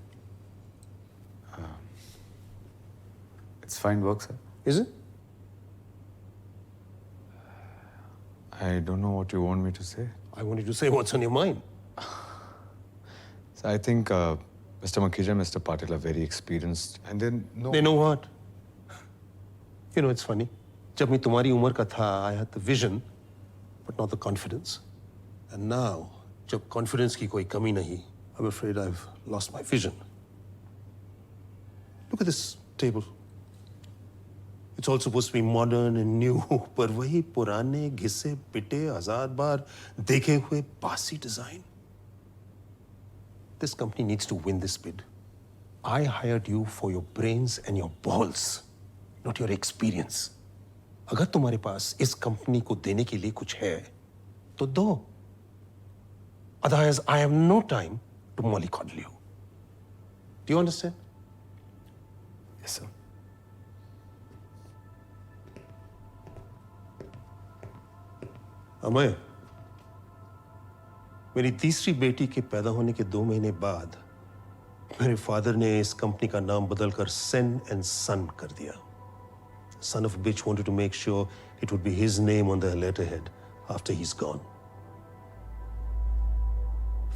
S9: It's fine work, sir.
S4: Is it?
S9: I don't know what you want me to say.
S4: I want you to say what's on your mind.
S9: So I think Mr. Makhija and Mr. Patil are very experienced, and then
S4: They know what? You know, it's funny. जब मैं तुम्हारी उम्र का था, I had the vision, but not the confidence. And now, जब confidence की कोई कमी नहीं, I'm afraid I've lost my vision. Look at this table. It's all supposed to be modern and new, पर वही पुराने घिसे पिटे 1000 बार देखे हुए बासी design. This company needs to win this bid. I hired you for your brains and your balls, not your experience. अगर तुम्हारे पास इस कंपनी को देने के लिए कुछ है, तो दो. Otherwise, I have no time to mollycoddle you. Do you understand?
S9: yes, sir.
S4: Amay, मेरी तीसरी बेटी के पैदा होने के 2 महीने बाद मेरे फादर ने इस कंपनी का नाम बदलकर सेन एंड सन कर दिया. son of a bitch wanted to make sure it would be his name on the letterhead after he's gone.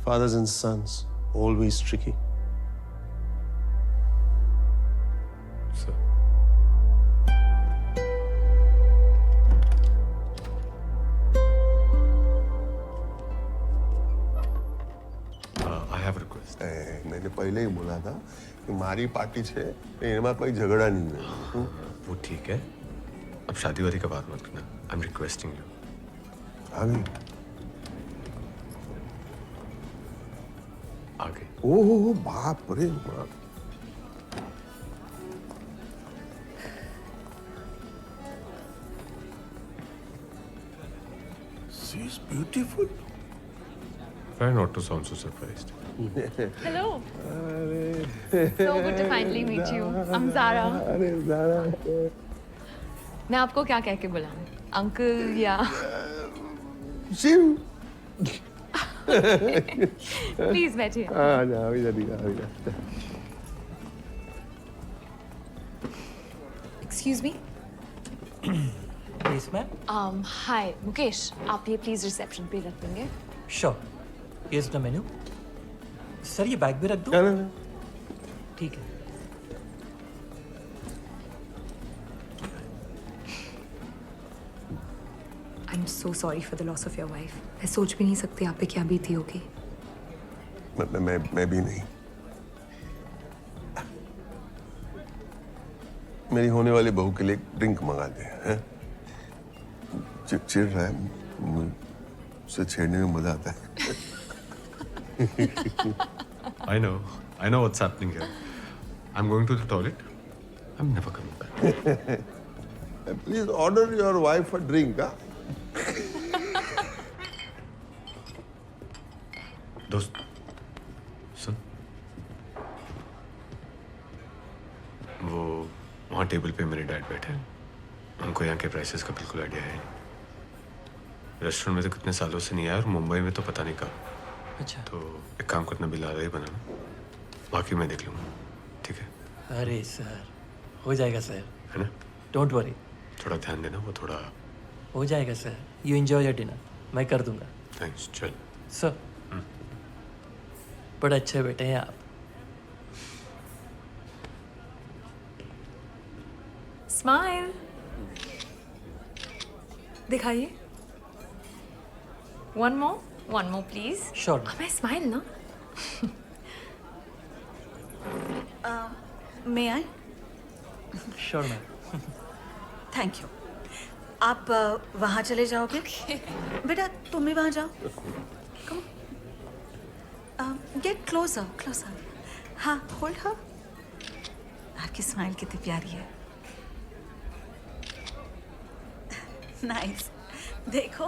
S4: Fathers and sons, always tricky.
S9: Sir. I have a request.
S1: मैंने पहले ही बोला था कि मारी पार्टी छे एમાં कोई झगड़ा नहीं है
S9: वो ठीक है। अब शादी वादी का बात मत करना। I'm requesting you.
S1: आगे
S9: आगे।
S1: ओह बाप रे बाप She is beautiful.
S9: Try not to sound so surprised.
S10: Hello. So good to finally meet you. I'm Zara.
S1: अरे ज़रा
S3: मैं आपको क्या कह के बुलाऊं? अंकल या
S1: शिव
S3: प्लीज बैठिए।
S1: आ जा इधर आ जा
S3: एक्सक्यूज मी।
S11: Yes, ma'am.
S3: हाय मुकेश, आप ये प्लीज रिसेप्शन पे रख देंगे?
S11: Sure. Here's the menu. Sir ये बैग भी रख दो?
S1: ना
S11: ठीक है।
S3: आई am so sorry for the loss of your wife. मैं सोच भी नहीं सकती आप पे क्या बीती होगी।
S1: मैं भी नहीं। मेरी होने वाली बहू के लिए ड्रिंक मंगा दे हैं? चिढ़ रहा है, मुझसे छेड़ने में मजा आता है।
S9: I know what's happening here. I'm going to the toilet. I'm never coming back.
S1: Please order your wife a drink, huh?
S9: दोस्त सुन, वो वहाँ टेबल पे मेरे डैड बैठे हैं। उनको यहाँ के प्राइसेस का बिल्कुल आइडिया है नहीं। रेस्टोरेंट में तो कितने सालों से नहीं आया और मुंबई में तो पता नहीं कब।
S11: अच्छा।
S9: तो एक काम करना, बिल आधा ही बनाना, बाकी मैं देख लूँगा। ठीक है?
S11: अरे सर, हो जाएगा सर।
S9: है ना?
S11: Don't worry.
S9: थोड़ा ध्यान देना, वो थोड़ा।
S11: हो जाएगा sir. You enjoy your dinner. मैं कर दूंगा।
S9: थैंक्स। चल।
S11: सर, बड़े अच्छे बेटे हैं आप।
S3: स्माइल दिखाइए। One more please.
S11: श्योर।
S3: मैं स्माइल ना।
S7: May I?
S11: Sure ma'am.
S7: Thank you. आप वहाँ चले जाओगे? बेटा तुम भी वहाँ जाओ। Get closer. हाँ, होल्ड हर। आपकी स्माइल कितनी प्यारी है। नाइस। देखो,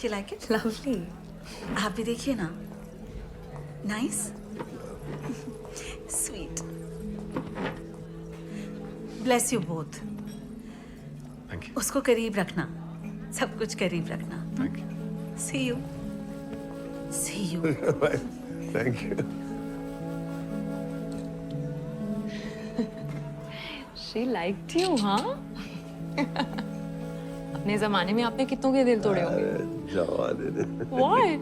S7: यू लाइक इट?
S3: लवली।
S7: आप भी देखिए ना। Nice, sweet. Bless you both.
S9: Thank you.
S7: उसको करीब रखना, सब कुछ करीब रखना।
S9: Thank you.
S7: See you.
S1: Thank you.
S3: She liked you, हाँ? अपने जमाने में आपने कितनों के दिल तोड़े होंगे?
S1: जवा दे दे।
S3: What?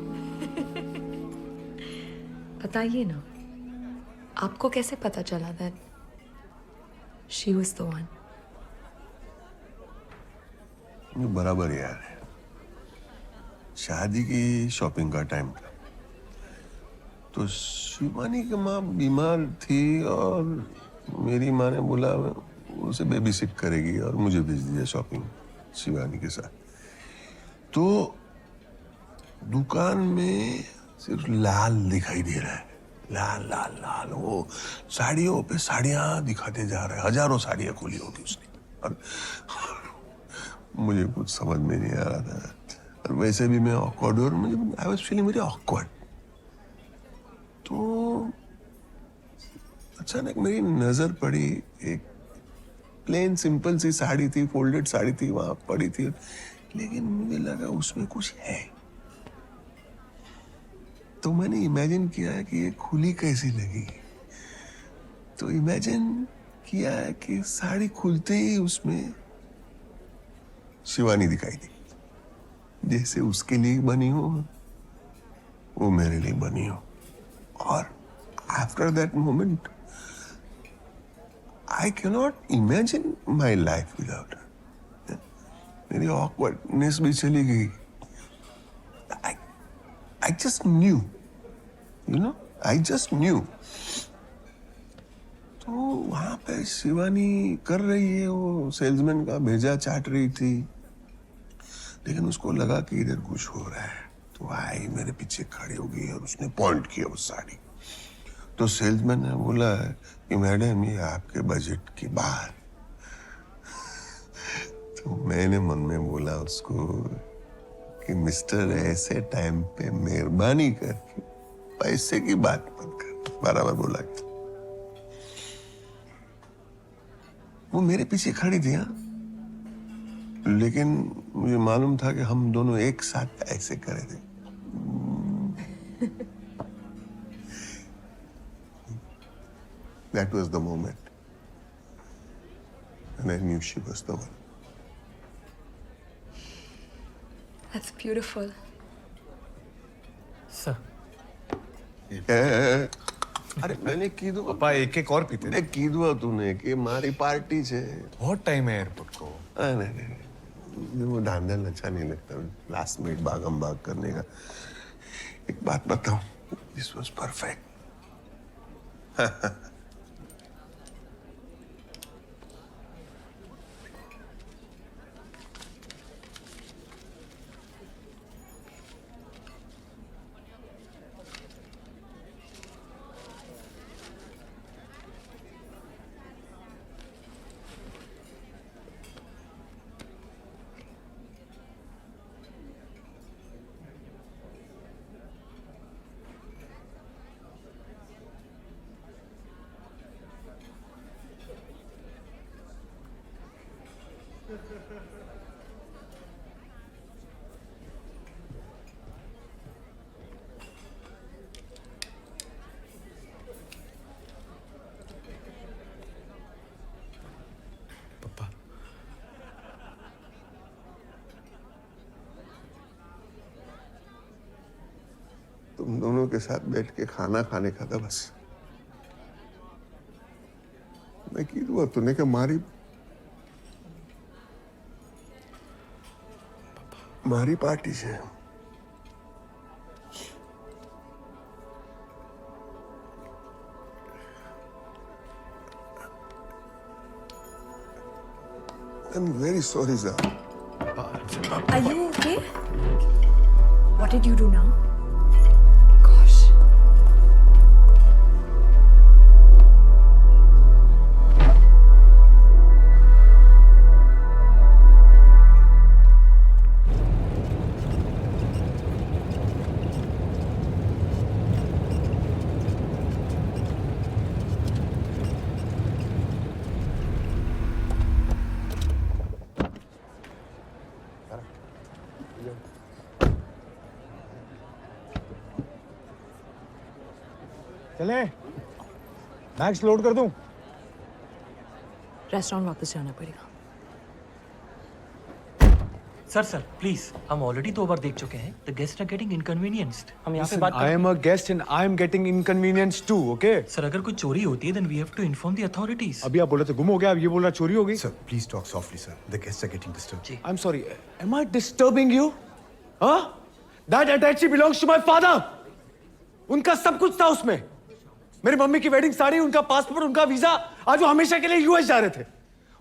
S3: बताइए ना, आपको कैसे पता चला that she was the one?
S1: बराबर यार है। शादी की शॉपिंग का टाइम था, तो शिवानी की माँ बीमार थी और मेरी माँ ने बोला उसे बेबी सिट करेगी और मुझे भेज दिया शॉपिंग शिवानी के साथ। तो दुकान में सिर्फ लाल दिखाई दे रहा है, लाल लाल लाल। वो साड़ियों पे साड़ियाँ दिखाते जा रहे हैं, हजारों साड़ियाँ खोली होगी उसने। और मुझे कुछ समझ में नहीं आ रहा था, और वैसे भी मैं ऑकवर्ड और मुझे I was feeling very awkward. तो अचानक मेरी नजर पड़ी, एक प्लेन सिंपल सी साड़ी थी, फोल्डेड साड़ी थी, वहां पड़ी थी, लेकिन मुझे लगा उसमें कुछ है। तो मैंने इमेजिन किया कि ये खुली कैसी लगेगी। तो इमेजिन किया है कि साड़ी खुलते ही उसमें शिवानी दिखाई दी, जैसे उसके लिए बनी हो वो मेरे लिए बनी हो। और after that moment I can not imagine my life without her. मेरी ऑकवर्डनेस भी चली गई। I just knew, you know, I just knew. तो वहां पे शिवानी कर रही है, वो सेल्समैन का भेजा चाट रही थी, लेकिन उसको लगा कि इधर कुछ हो रहा है, तो आई मेरे पीछे खड़ी हो गई और उसने पॉइंट किया वो साड़ी। तो सेल्समैन ने बोला कि मैडम ये आपके बजट के बाहर। तो मैंने मन में बोला उसको कि मिस्टर ऐसे टाइम पे मेहरबानी करके पैसे की बात मत कर। बराबर बोला। वो मेरे पीछे खड़ी थी, हाँ, लेकिन मुझे मालूम था कि हम दोनों एक साथ ऐसे करे थे। That was the moment, and I knew she was the one.
S3: That's beautiful.
S11: Sir
S1: अरे मैंने की दो
S5: पापा एक एक और पीते
S1: मैंने की दुआ तूने कि मारी पार्टी से
S5: बहुत टाइम है एयरपोर्ट को।
S1: नहीं, वो धांधल अच्छा नहीं लगता लास्ट मिनट भागम भाग करने का। एक बात बताऊं, दिस वाज परफेक्ट।
S5: पापा
S1: तुम दोनों के साथ बैठ के खाना खाने का था बस। मैं की दुआ तूने क्या मारी पार्टी से। I'm very sorry, sir.
S3: Are you okay? What did you do now? Gosh.
S5: चले मैक्स लोड कर दूं।
S3: रेस्टोरेंट वापस जाना पड़ेगा।
S11: सर प्लीज, हम ऑलरेडी 2 बार देख चुके हैं। The guest are getting inconvenienced. हम यहाँ पे बात
S9: I am a guest and I am getting inconvenienced too, okay?
S11: Sir अगर कोई चोरी होती है then we have to inform the authorities.
S9: अभी आप बोले थे गुम हो गया, अब ये बोल रहा चोरी हो गई।
S5: Sir, please talk softly, sir. The guests are getting disturbed.
S9: I'm sorry. Am I disturbing you? Huh? That attaché belongs to my father. उनका सब कुछ था उसमें। मेरी मम्मी की वेडिंग साड़ी, उनका पासपोर्ट, उनका वीजा, आज वो हमेशा के लिए यूएस जा रहे थे।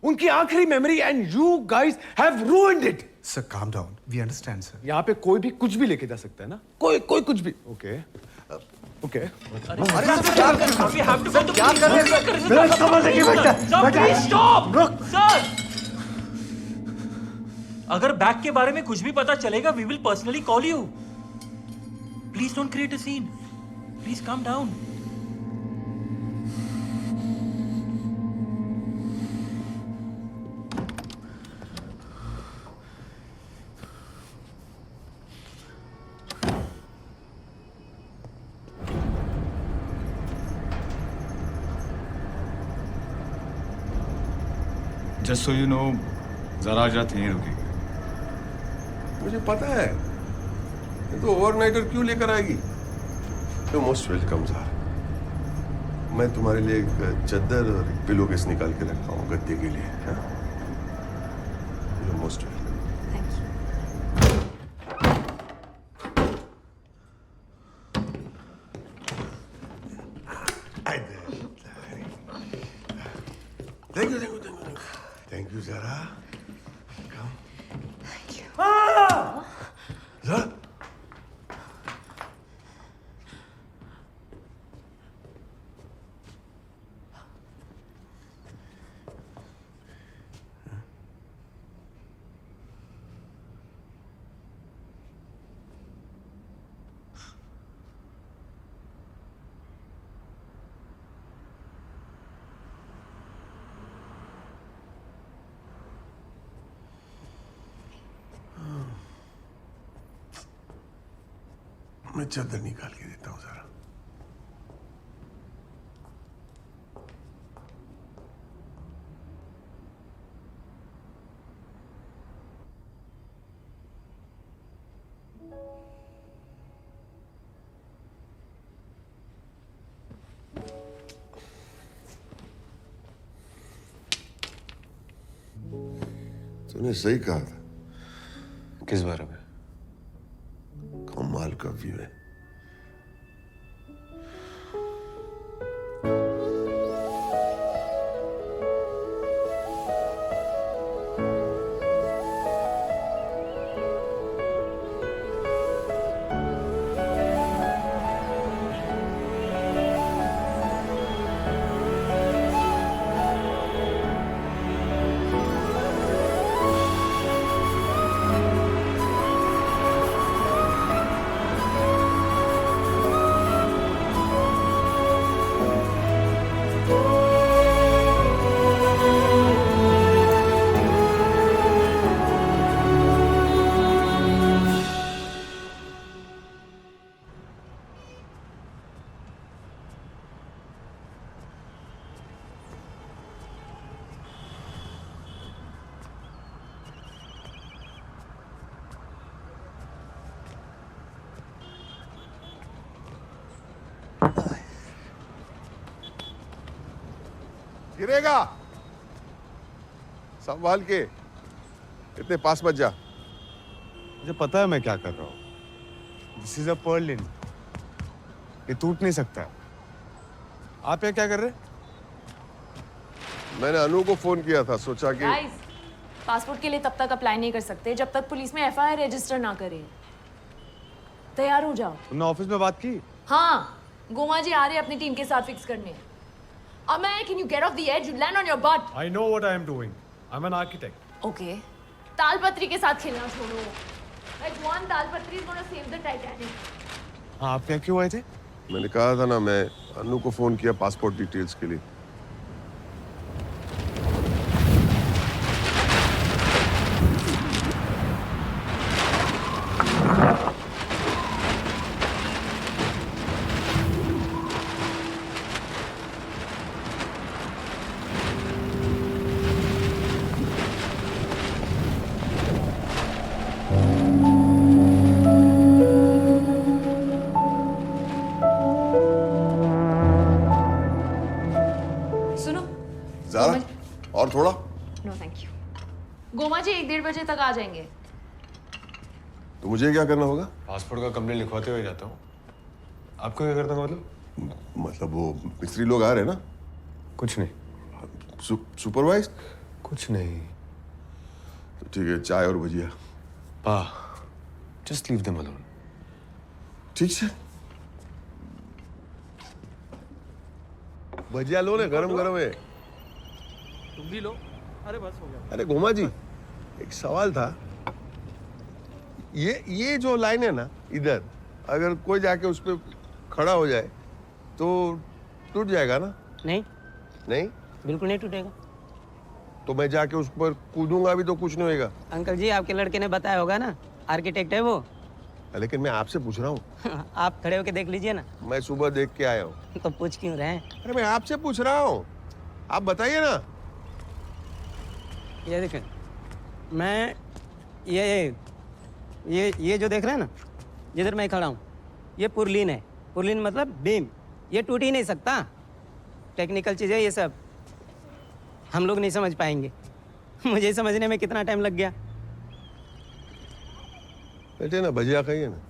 S9: उनकी आखिरी memory and you guys have ruined it.
S5: Sir, calm down. We understand, sir.
S9: यहाँ पे कोई भी कुछ भी लेके जा सकता है ना, कोई कुछ भी। Okay okay
S11: we have to go. क्या कर रहे हैं सर? Please stop. सर अगर बैग के बारे में कुछ भी पता चलेगा we will personally call you. Please don't create a scene. Please calm down.
S12: Just so you know, जरा आज रात यहीं रुकेगी।
S1: मुझे पता है, ये तो ओवरनाइटर क्यों लेकर आएगी। तो मोस्ट वेलकम सर। मैं तुम्हारे लिए एक चद्दर और एक पिलो केस निकाल के रखा हूँ गद्दे के लिए। Most welcome. Thank you, thank you, thank you. Thank you, Zara. Come.
S3: Thank you.
S1: Zara. मैं चादर निकाल के देता हूँ जरा। तूने सही कहा था।
S9: किस बारे में?
S1: कमाल का व्यू है। गिरेगा, संभाल के, इतने पास मत जा।
S9: मुझे पता है मैं क्या कर रहा हूँ। दिस इज अ पर्लिन, ये टूट नहीं सकता। आप यहाँ क्या कर रहे?
S1: मैंने अनु को फोन किया था, सोचा कि
S10: गाइस, पासपोर्ट के लिए तब तक अप्लाई नहीं कर सकते जब तक पुलिस में एफआईआर रजिस्टर ना करे। तैयार हो जाओ।
S9: तुमने ऑफिस में बात की?
S10: हाँ, गोमा जी आ रहे हैं अपनी टीम के साथ फिक्स करने। Amay, can you get off the edge? You land on your butt.
S12: I know what I am doing. I'm an architect.
S10: Okay. तालपत्री के साथ खेलना छोड़ो। Like one तालपत्री is gonna save the Titanic.
S9: हाँ, आप यहाँ क्यों आए थे?
S1: मैंने कहा था ना, मैं अनु को फोन किया पासपोर्ट डिटेल्स के लिए। ज़ारा, और थोड़ा?
S10: No, thank you. गोमा जी 1-1.5 बजे तक आ जाएंगे।
S1: तो मुझे क्या करना होगा?
S9: पासपोर्ट का कंप्लेंट लिखवाते हुए जाता हूँ। आपको क्या करना
S1: मतलब वो मिस्त्री लोग आ रहे हैं ना?
S9: कुछ नहीं।
S1: सुपरवाइज?
S9: कुछ नहीं।
S1: तो ठीक है, चाय और भजिया।
S9: Just leave them alone.
S1: ठीक है। भजिया लो ना, गरम गरम है।
S11: तुम भी लो। अरे बस हो गया।
S1: अरे गोमा जी, एक सवाल था। ये जो लाइन है ना इधर, अगर कोई जाके उस पर खड़ा हो जाए तो टूट जाएगा ना?
S8: नहीं,
S1: नहीं,
S8: बिल्कुल नहीं टूटेगा।
S1: तो मैं जाके उस पर कूदूंगा भी तो कुछ नहीं होएगा?
S8: अंकल जी, आपके लड़के ने बताया होगा ना, आर्किटेक्ट है वो।
S1: लेकिन मैं आपसे पूछ रहा हूँ।
S8: आप खड़े होके देख लीजिए ना।
S1: मैं सुबह देख के आया हूँ।
S8: तो पूछ क्यों रहे हैं?
S1: अरे मैं आपसे पूछ रहा हूँ, आप बताइए ना।
S8: ये देखें, मैं ये जो देख रहे हैं ना, जिधर मैं खड़ा हूँ, ये पुरलिन है। पुरलिन मतलब बीम। ये टूट ही नहीं सकता। टेक्निकल चीज़ है ये सब, हम लोग नहीं समझ पाएंगे। मुझे समझने में कितना टाइम लग गया।
S1: बैठे ना, भजिया खाइए ना।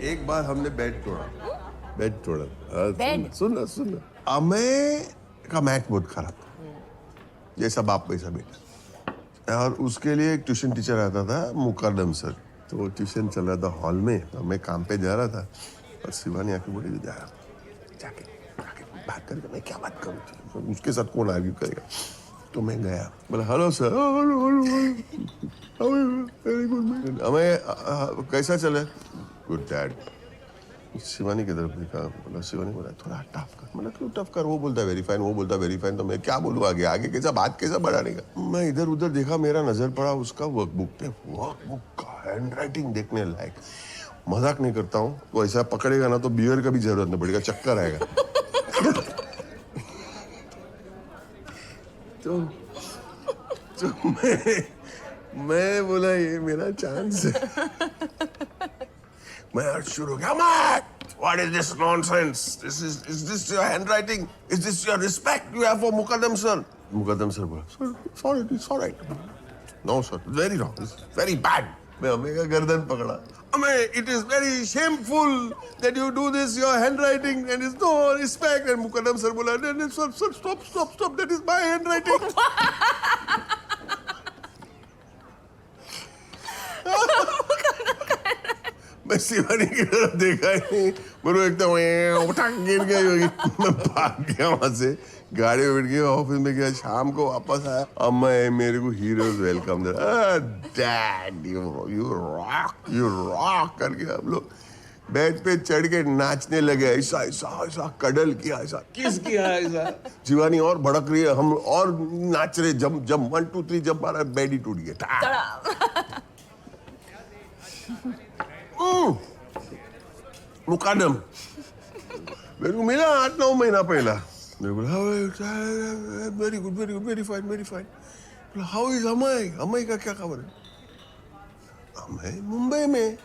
S1: एक बार हमने बेड तोड़ा।
S10: बेड?
S1: सुन अमेय का मैथ बहुत खराब था, जैसा बाप वैसा बेटा। और उसके लिए एक ट्यूशन टीचर आता था, मुकरदम सर। तो वो ट्यूशन चल रहा था हॉल में, तो मैं काम पे जा रहा था और शिवानी आके बोली जाके बात करके। मैं क्या बात करूँ, उसके साथ कौन आर्ग्यू करेगा। तो मैं गया, बोला हेलो सर, वेरी गुड। हमें कैसा चले? Good dad. शिवानी की तरफ देखा, बोला शिवानी बोला थोड़ा टफ कर। मतलब क्यों टफ कर? वो बोलता है वेरी फाइन, वो बोलता है वेरी फाइन। तो मैं क्या बोलूँ आगे आगे कैसा बात कैसा बढ़ाने का। मैं इधर उधर देखा, मेरा नजर पड़ा उसका वर्कबुक पे। वर्कबुक का हैंडराइटिंग देखने लायक, मजाक नहीं करता हूँ। वो ऐसा पकड़ेगा ना तो बियर का भी जरूरत नहीं पड़ेगा, चक्कर आएगा। तो मैं बोला ये मेरा चांस है। मैं आज शुरू हो गया, What is this nonsense? Is this your handwriting? Is this your respect you have for Mukaddam sir? Mukaddam sir बोला, sir, sorry, it's all right. No sir, it's very wrong. It's very bad. मैं अमेय का गर्दन पकड़ा। Ameya, it is very shameful that you do this. Your handwriting and it's no respect. And Mukaddam sir बोला, no, sir, stop. That is my handwriting. मैं शिवानी की तरफ देखा ही नहीं, मेरे एकदम उठा गिर गई होगी। मैं भाग गया वहां से, गाड़ी में बैठ गया, ऑफिस में गया, शाम को वापस आया। अब मैं मेरे को हीरोज वेलकम दे रहा, डैड यू रॉक करके हम लोग बेड पे चढ़ के नाचने लगे। ऐसा कडल किया, ऐसा किस किया, ऐसा। शिवानी और भड़क रही है, हम और नाच रहे। जब 1 2 3 जब मारा, बेड ही टूट गया। मुकादम मेरे को मिला 8-9 महीना पहला। मेरे को very good, very fine. How is Amay का क्या खबर है? अमय मुंबई में।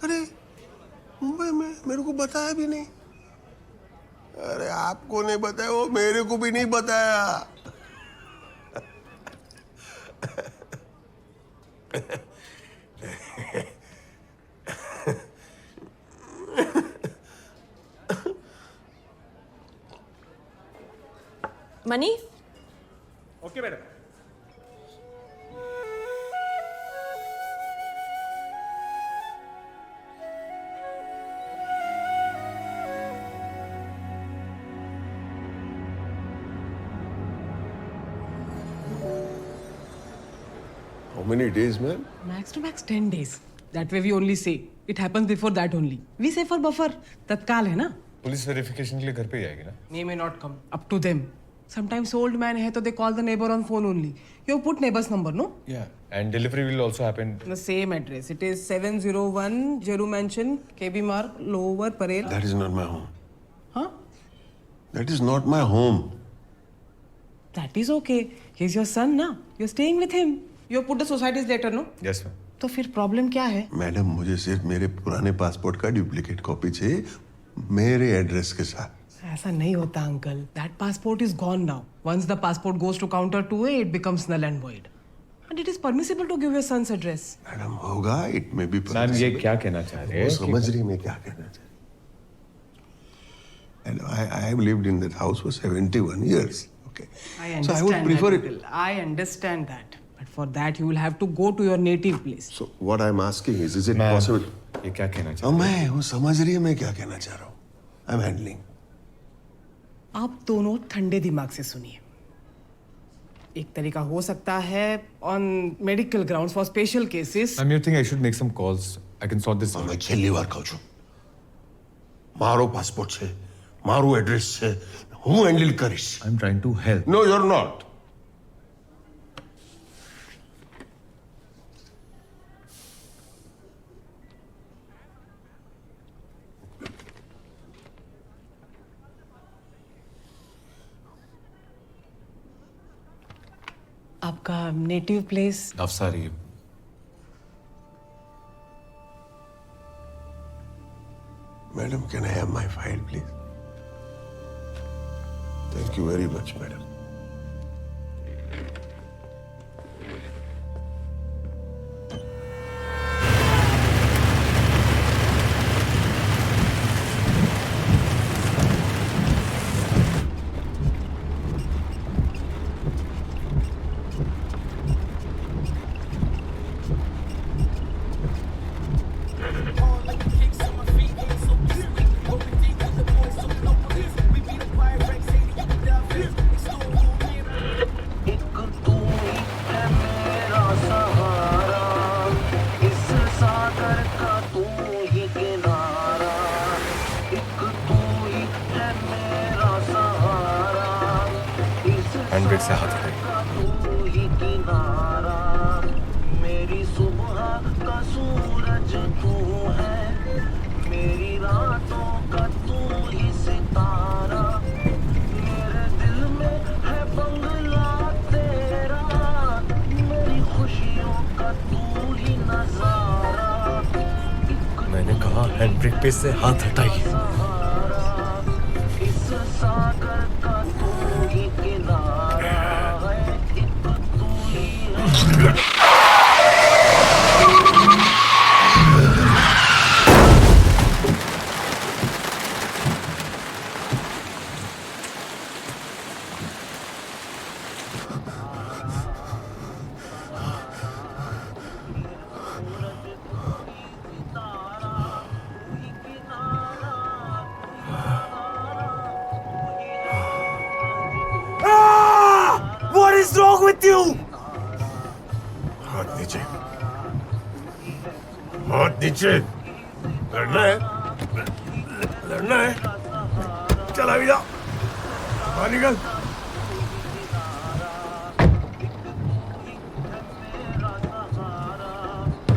S1: अरे मुंबई में मेरे को बताया भी नहीं। अरे आपको नहीं बताया, वो मेरे को भी नहीं बताया।
S10: Money
S12: okay madam.
S1: How many days, ma'am?
S13: Max to max 10 days. That way we only say. It happens before that only. We say for buffer. तत्काल है ना?
S12: पुलिस वेरिफिकेशन के लिए घर पे ही आएगी ना?
S13: May not come. Up to them. Sometimes old man है तो they call the neighbor on phone only. You put neighbor's number, no?
S12: Yeah. And delivery will also happen.
S13: The same address. It is 701 Jeru Mansion, KB Mark, Lower Parel.
S1: That is not my home.
S13: Huh?
S1: That is not my home.
S13: That is okay. He's your son ना. You're staying with him. You put the society's letter, no?
S12: Yes, ma'am.
S13: तो फिर problem क्या है?
S1: Madam मुझे सिर्फ मेरे पुराने passport का डुप्लीकेट कॉपी चाहिए मेरे एड्रेस के साथ.
S13: ऐसा नहीं होता uncle. That passport is gone now. Once the passport goes to counter 2A, it becomes null and void. And it is permissible to give your son's address.
S1: Madam होगा. It may be.
S12: Ma'am ये क्या कहना चाह रहे हैं?
S1: वो समझ रही मैं क्या कहना चाह रही. And I have lived in that house for 71 years. Okay.
S13: I
S1: So I would
S13: understand
S1: prefer
S13: that,
S1: it.
S13: uncle. I understand that. But for that, you will have to go to your native place.
S1: So what I'm asking is it
S12: ma'am,
S1: possible?
S12: ये क्या कहना चाह रहे हैं?
S1: मैं वो समझ रही है मैं क्या कहना चाह रहा हूँ. I'm handling.
S13: आप दोनों ठंडे दिमाग से सुनिए. एक तरीका हो सकता है on medical grounds for special cases.
S12: Ma'am, you think I should make some calls? I can sort this out.
S1: मैं છેલ્લી વાર કહું છું. મારો પાસપોર્ટ છે, મારું એડ્રેસ છે, હું હેન્ડલ કરીશ.
S12: I'm trying to help.
S1: No, you're not.
S13: आपका native place
S12: Navsari.
S1: Madam, can I have my file, please? Thank you very much, madam.
S12: Handbrake से हाथ हटाइए.
S14: मेरी सुबह का सूरज तू है, मेरी रातों का तू ही सितारा, मेरे दिल में है बंगला तेरा, मेरी खुशियों का तू ही नजारा.
S12: मैंने कहा हैंडब्रेक पे से हाथ हटाइए.
S14: इस सागर का तू ही किनारा है, एक तू ही है.
S11: What is wrong with you?
S1: हाथ नीचे. हाथ नीचे. लड़ना है. लड़ना है. चला भी जा. बाहर निकल.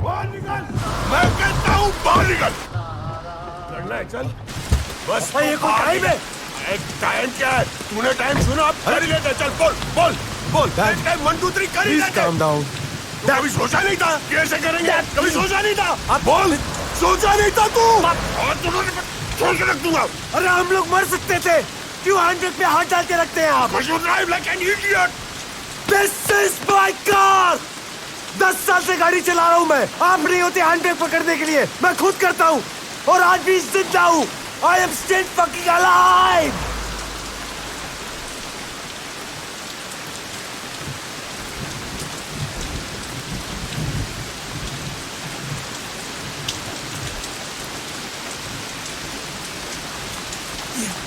S1: बाहर निकल. मैं कहता हूँ बाहर निकल. लड़ना है. चल. बस
S11: ये कोई टाइम है?
S1: टाइम क्या है? तूने टाइम सुना? अब कर ही लेते. चल बोल बोल बोल. टाइम 1 2 3 कर ही लेते.
S12: Calm down.
S1: कभी सोचा नहीं था कि ऐसे करेंगे. कभी सोचा नहीं था. अब बोल. सोचा नहीं था तू. और तुमने छोड़ के रख दूंगा.
S11: अरे हम लोग मर सकते थे. क्यों हैंडब्रेक पे हाथ डाल के रखते हैं आप?
S1: You drive like an idiot.
S11: This is my car.
S12: 10 साल से गाड़ी चला रहा हूं मैं। आप नहीं होते हैंड ब्रेक पकड़ने के लिए, मैं खुद करता हूं और आज भी जिंदा हूं। I am still fucking alive.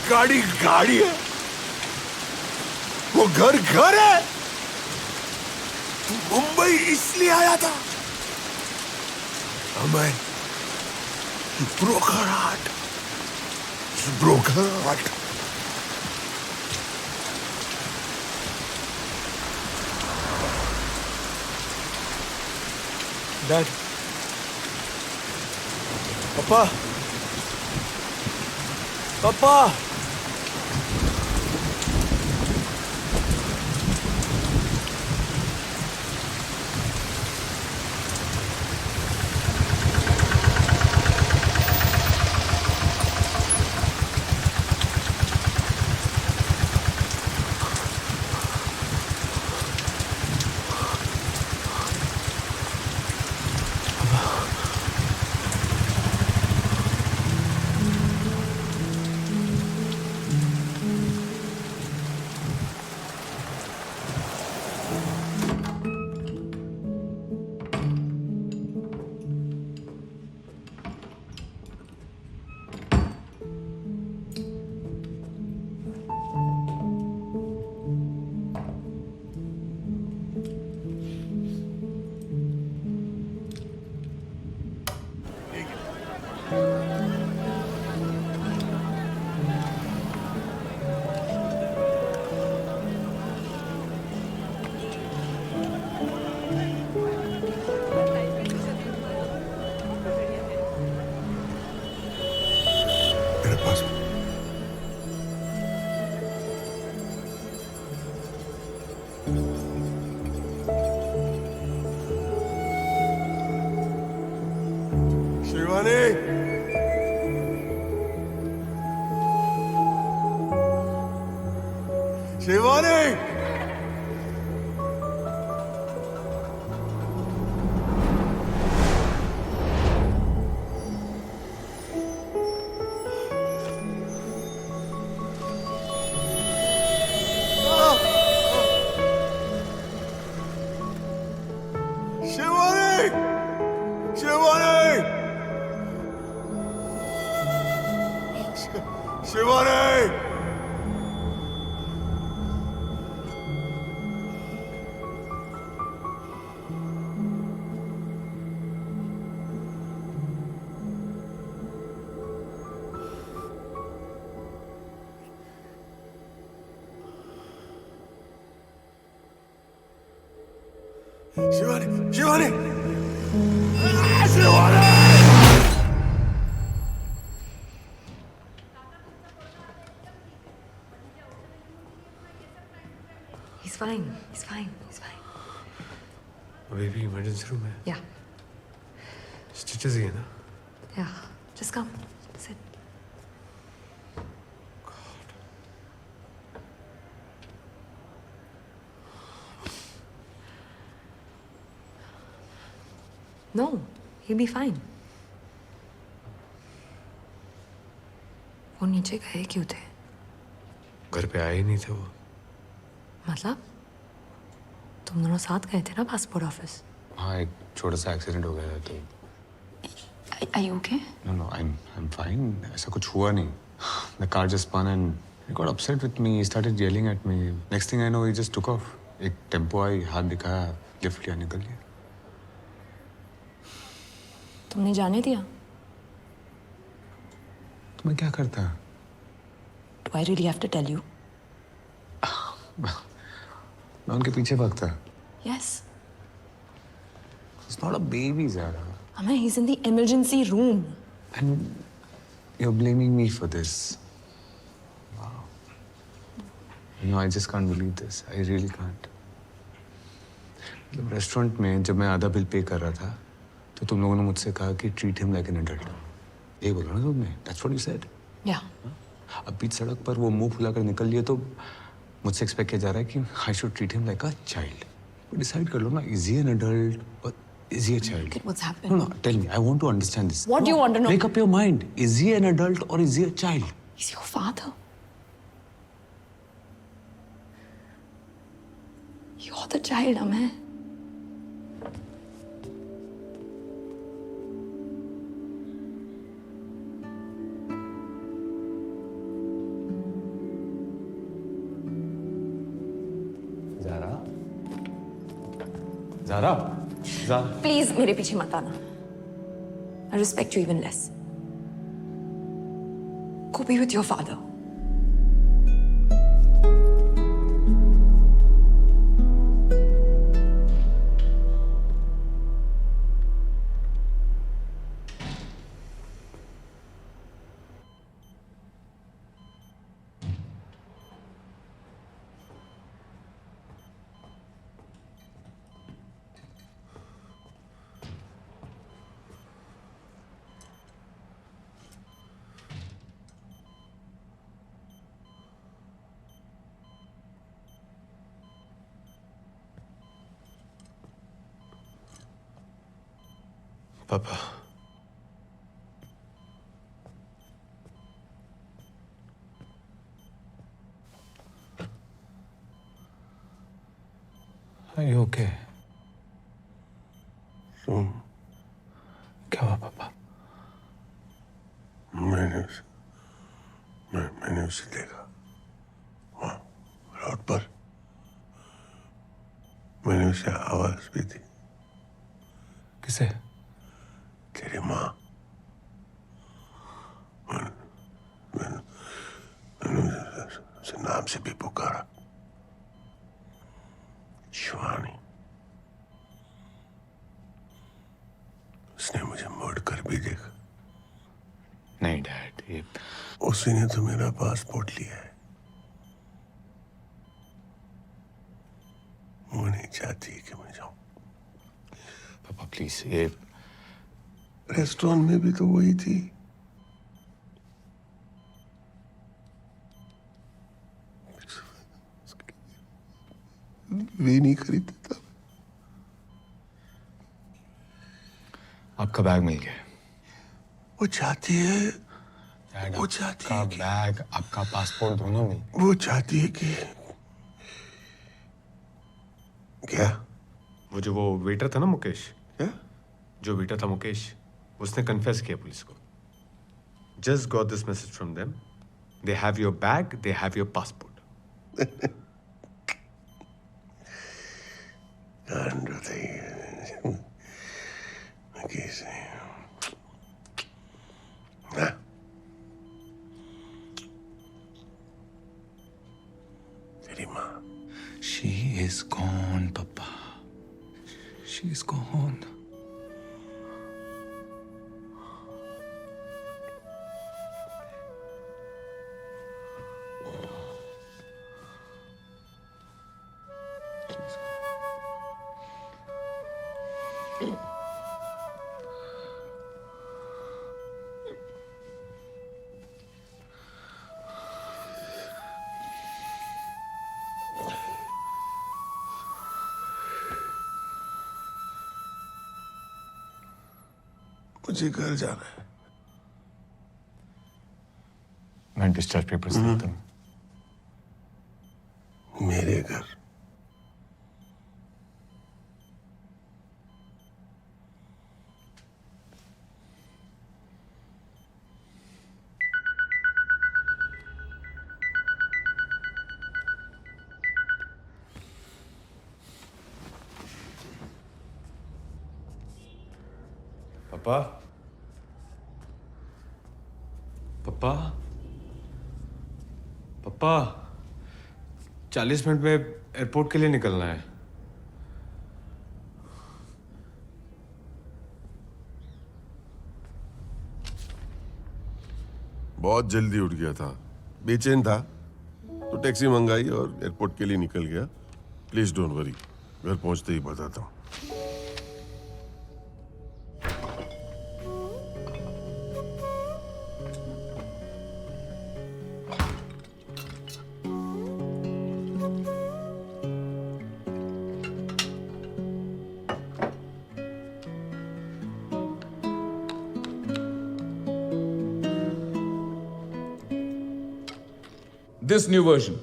S12: गाड़ी गाड़ी है, वो घर घर है। तू मुंबई इसलिए आया था? मैं broker heart, broker heart. Dad, पापा, पापा, Shivani, Shivani, Shivani, Shivani, Shivani. Shivani, Shivani, Shivani.
S3: He's fine. He's fine. He's fine.
S9: अभी भी इमरजेंसी रूम है?
S3: Yeah.
S9: स्टिचेस ही है ना?
S3: Yeah. Just come. Sit. No, he'll be fine. वो नीचे गए क्यों थे?
S9: घर पे आए ही नहीं थे वो।
S3: मतलब तुम दोनों साथ गए थे ना पासपोर्ट ऑफिस?
S9: हाँ, एक छोटा सा एक्सीडेंट हो गया था तो।
S3: Are you okay?
S9: No, I'm fine. ऐसा कुछ हुआ नहीं. The car just spun and he got upset with me. He started yelling at me. Next thing I know, he just took off. एक टेम्पो आई, हाथ दिखाया, लिफ्ट लिया, निकल गया.
S3: तुमने जाने दिया?
S9: तो मैं क्या करता?
S3: Do I really have to tell you?
S9: मैं उनके पीछे भागता.
S3: Yes.
S9: It's not a baby, Zara.
S3: Amay, he's in the emergency room.
S9: And you're blaming me for this. Wow. No, I just can't believe this. I really can't. मतलब restaurant में जब मैं आधा bill pay कर रहा था, तो तुम लोगों ने मुझसे कहा कि treat him like an adult. ये बोला ना तुमने? That's what you said.
S3: Yeah.
S9: अब बीच सड़क पर वो मुंह फुलाकर निकल लिए तो मुझसे एक्सपेक्ट किया जा रहा है कि I should treat him like a child. Decide कर लो ना, इज ही एन एडल्ट और is he a child?
S3: Look at what's happened.
S9: No, tell me, I want to understand this.
S10: What do you want to know?
S9: Make up your mind. Is he an adult or is he a child?
S3: He's your father. You're the child, Amay.
S9: Zara, Zara, Zara.
S3: Please, मेरे पीछे मत आना. I respect you even less. Go be with your father.
S1: पापा,
S9: Are you okay?
S1: तुम,
S9: क्या हुआ पापा?
S1: मैंने उसे देखा वहाँ रोड पर. मैंने उसे आवाज भी दी.
S9: किसे?
S1: तेरी माँ. मैंने उसे नाम से भी पुकारा. शिवानी. उसने मुझे मुड़ कर भी देखा.
S9: नहीं डैड, ये
S1: उसी ने तो मेरा पासपोर्ट लिया है. वो नहीं चाहती कि मैं जाऊं.
S9: पापा प्लीज, ये
S1: रेस्टोरेंट में भी तो वही थी. वे नहीं खरीदता था.
S9: आपका बैग मिल गया.
S1: वो चाहती है,
S9: डैड,
S1: वो चाहती
S9: आपका
S1: है कि,
S9: बैग, आपका पासपोर्ट दोनों मिल.
S1: वो चाहती है कि क्या?
S9: वो वेटर था ना मुकेश,
S1: क्या?
S9: जो वेटर था मुकेश, उसने कन्फेस किया पुलिस को. Just got this message from them. They have your bag, they have your passport.
S1: तेरी माँ.
S9: She is gone, Papa. She is gone.
S1: मुझे घर जाना है.
S9: मैं डिस्चार्ज पेपर्स देता हूँ.
S1: मेरे घर.
S9: पापा, पापा, पापा, 40 मिनट में एयरपोर्ट के लिए निकलना है.
S1: बहुत जल्दी उठ गया था. बेचैन था तो टैक्सी मंगाई और एयरपोर्ट के लिए निकल गया. प्लीज डोंट वरी, घर पहुंचते ही बताता हूँ.
S15: This new version,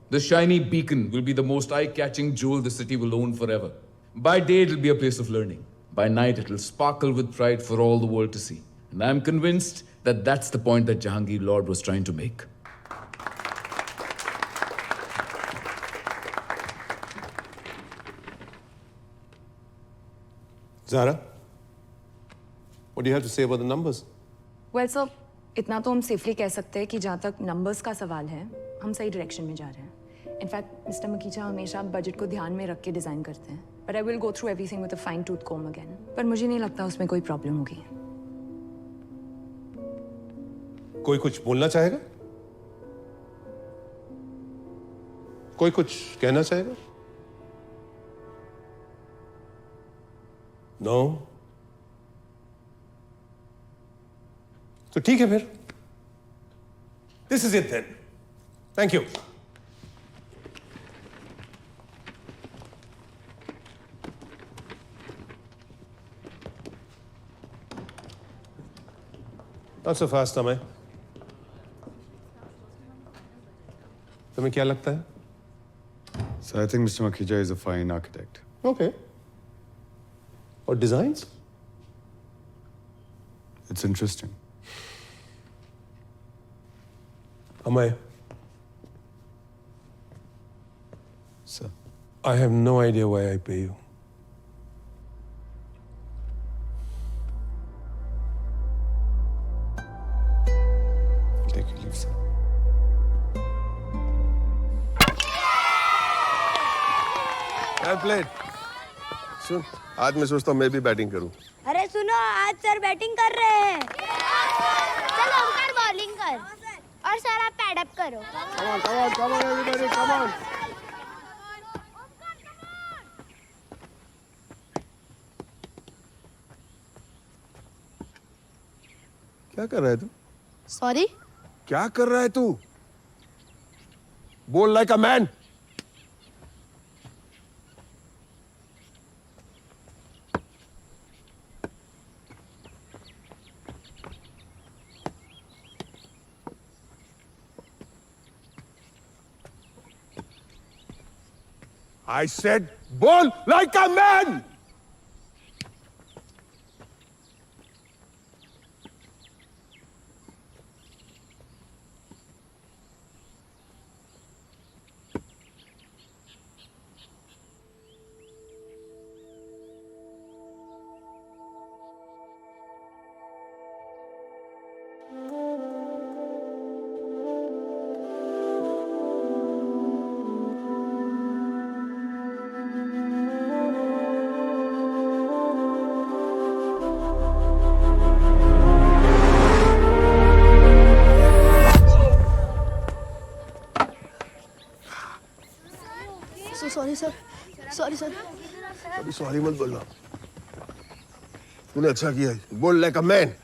S15: the shiny beacon, will be the most eye-catching jewel the city will own forever. By day, it'll be a place of learning. By night, it'll sparkle with pride for all the world to see. And I'm convinced that that's the point that Jahangir Lord was trying to make.
S4: Zara, what do you have to say about the numbers?
S3: Well sir इतना तो हम safely कह सकते हैं कि जहाँ तक numbers का सवाल है हम सही डायरेक्शन में जा रहे हैं इनफैक्ट मिस्टर मकीचा हमेशा बजट को ध्यान में रख के डिज़ाइन करते हैं but I will go through everything with a fine tooth com again पर मुझे नहीं लगता उसमें कोई प्रॉब्लम होगी
S4: कोई कुछ बोलना चाहेगा? कोई कुछ कहना चाहेगा? नो? तो ठीक है फिर. This is it then. Thank you. Not so fast, Amay. तुम्हें क्या लगता है?
S5: So I think Mr. Makhija is a fine architect.
S4: Okay. Or designs?
S5: It's interesting.
S4: Amay.
S5: Sir.
S4: I have no idea why I pay you.
S5: I'll take your leave, sir.
S1: Well played. सुन, आज मैं सोचता हूँ मैं भी batting करूँ.
S16: अरे सुनो आज सर बैटिंग कर रहे हैं चलो ओमकार बॉलिंग कर और सर आप पैड अप करो
S1: Come on, everybody, come on. क्या कर रहा है तू?
S16: सॉरी
S1: क्या कर रहा है तू? बोल like a man. I said, bowl like a man!
S16: Sorry sir sorry sir
S1: अभी सॉरी मत बोलना. तूने अच्छा किया. बोल like a man.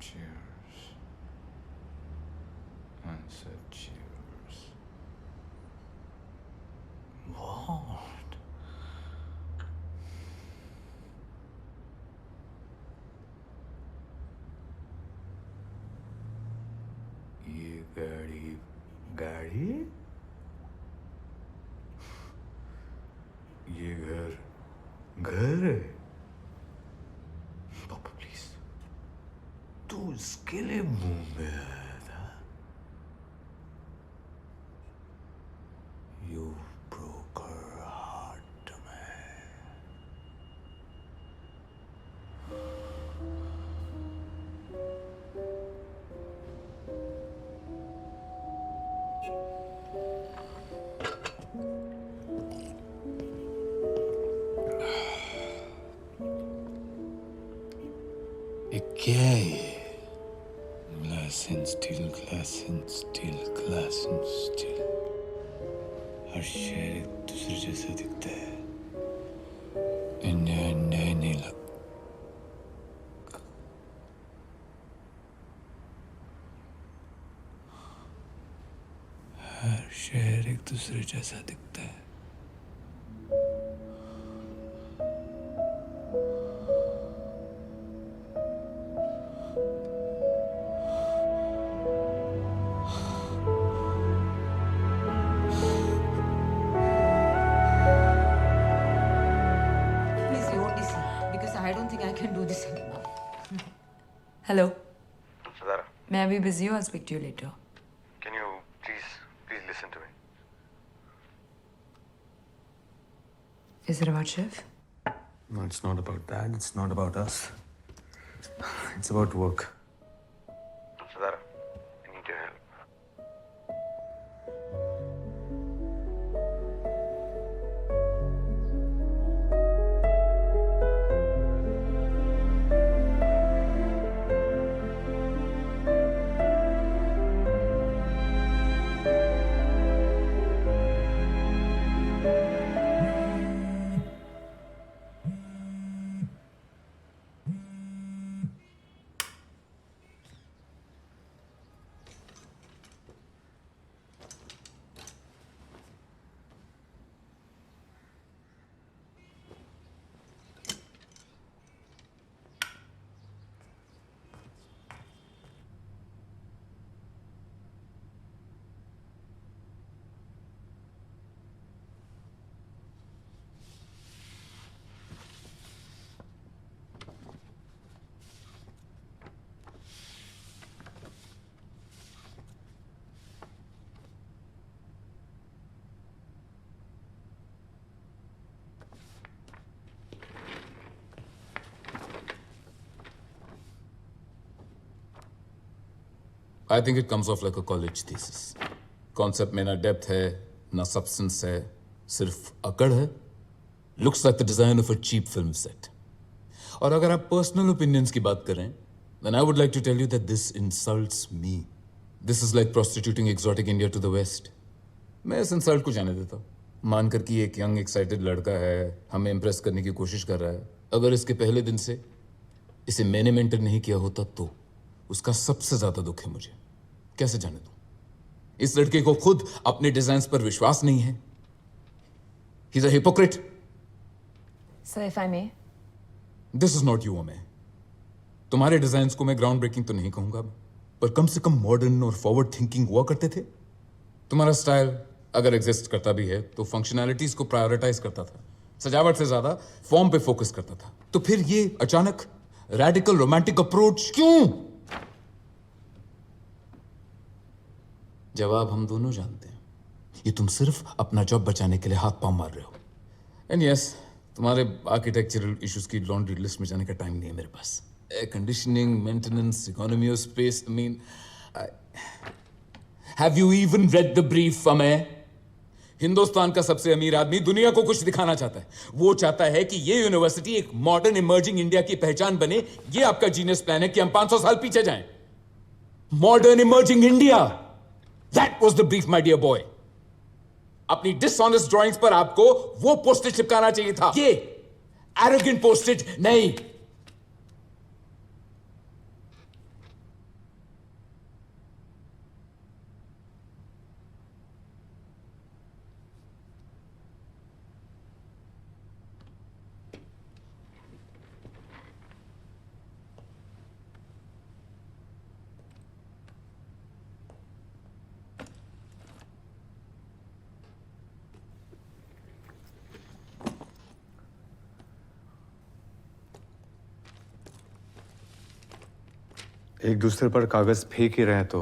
S15: Cheers. I said cheers. What? ये गाड़ी ये घर है. पापा प्लीज तू इसके लिए मुंबई आया था. You broke her क्या है ये? Glass and steel, glass and steel, glass and steel. हर शहर एक दूसरे जैसा दिखता है। इंडिया इंडिया ही नहीं लगता। हर शहर एक दूसरे जैसा दिखता है।
S3: Please, you only see, because I don't think I can do this anymore. Hello.
S9: Sadara,
S3: मैं अभी busy हूँ. I'll speak to you later.
S9: can you please listen to me?
S3: Is it about Shiv?
S9: No, it's not about that. It's not about us. It's about work. Sadara, I need your help.
S15: I think it comes off like a college thesis. Concept में ना depth है, ना substance है, सिर्फ अकड़ है. Looks like the design of a cheap film set. और अगर आप personal opinions की बात करें, then I would like to tell you that this insults me. This is like prostituting exotic India to the West. मैं इस insult को जाने देता हूँ. मानकर कि एक young excited लड़का है, हमें impress करने की कोशिश कर रहा है. अगर इसके पहले दिन से इसे मैंने मेंटर नहीं किया होता तो उसका सबसे ज्यादा दुख है मुझे. कैसे जाने दूं? इस लड़के को खुद अपने डिजाइन्स पर विश्वास नहीं है. He's a hypocrite.
S10: Sir, if I may.
S15: This is not you, अमे. तुम्हारे डिजाइन्स को मैं ग्राउंड ब्रेकिंग तो नहीं कहूंगा, पर कम से कम मॉडर्न और फॉरवर्ड थिंकिंग हुआ करते थे. तुम्हारा स्टाइल अगर एग्जिस्ट करता भी है तो फंक्शनैलिटीज को प्रायोरिटाइज करता था, सजावट से ज्यादा फॉर्म पे फोकस करता था. तो फिर ये अचानक रैडिकल रोमांटिक अप्रोच क्यों? जवाब हम दोनों जानते हैं. ये तुम सिर्फ अपना जॉब बचाने के लिए हाथ पांव मार रहे हो. एंड यस, तुम्हारे आर्किटेक्चरल इश्यूज की लॉन्ड्री लिस्ट में जाने का टाइम नहीं है मेरे पास. Air conditioning, maintenance, economy of space, I mean, have you even read the brief? अमे, हिंदुस्तान का सबसे अमीर आदमी दुनिया को कुछ दिखाना चाहता है. वो चाहता है कि ये यूनिवर्सिटी एक मॉडर्न इमर्जिंग इंडिया की पहचान बने. ये आपका जीनियस प्लान है कि हम 500 साल पीछे जाएं. Modern emerging India, that was the brief my dear boy. अपनी डिसऑनेस्ट ड्राइंग्स पर आपको वो पोस्टेज चिपकाना चाहिए था, ये एरोगेंट पोस्टेज नहीं.
S9: एक दूसरे पर कागज फेंक ही रहे तो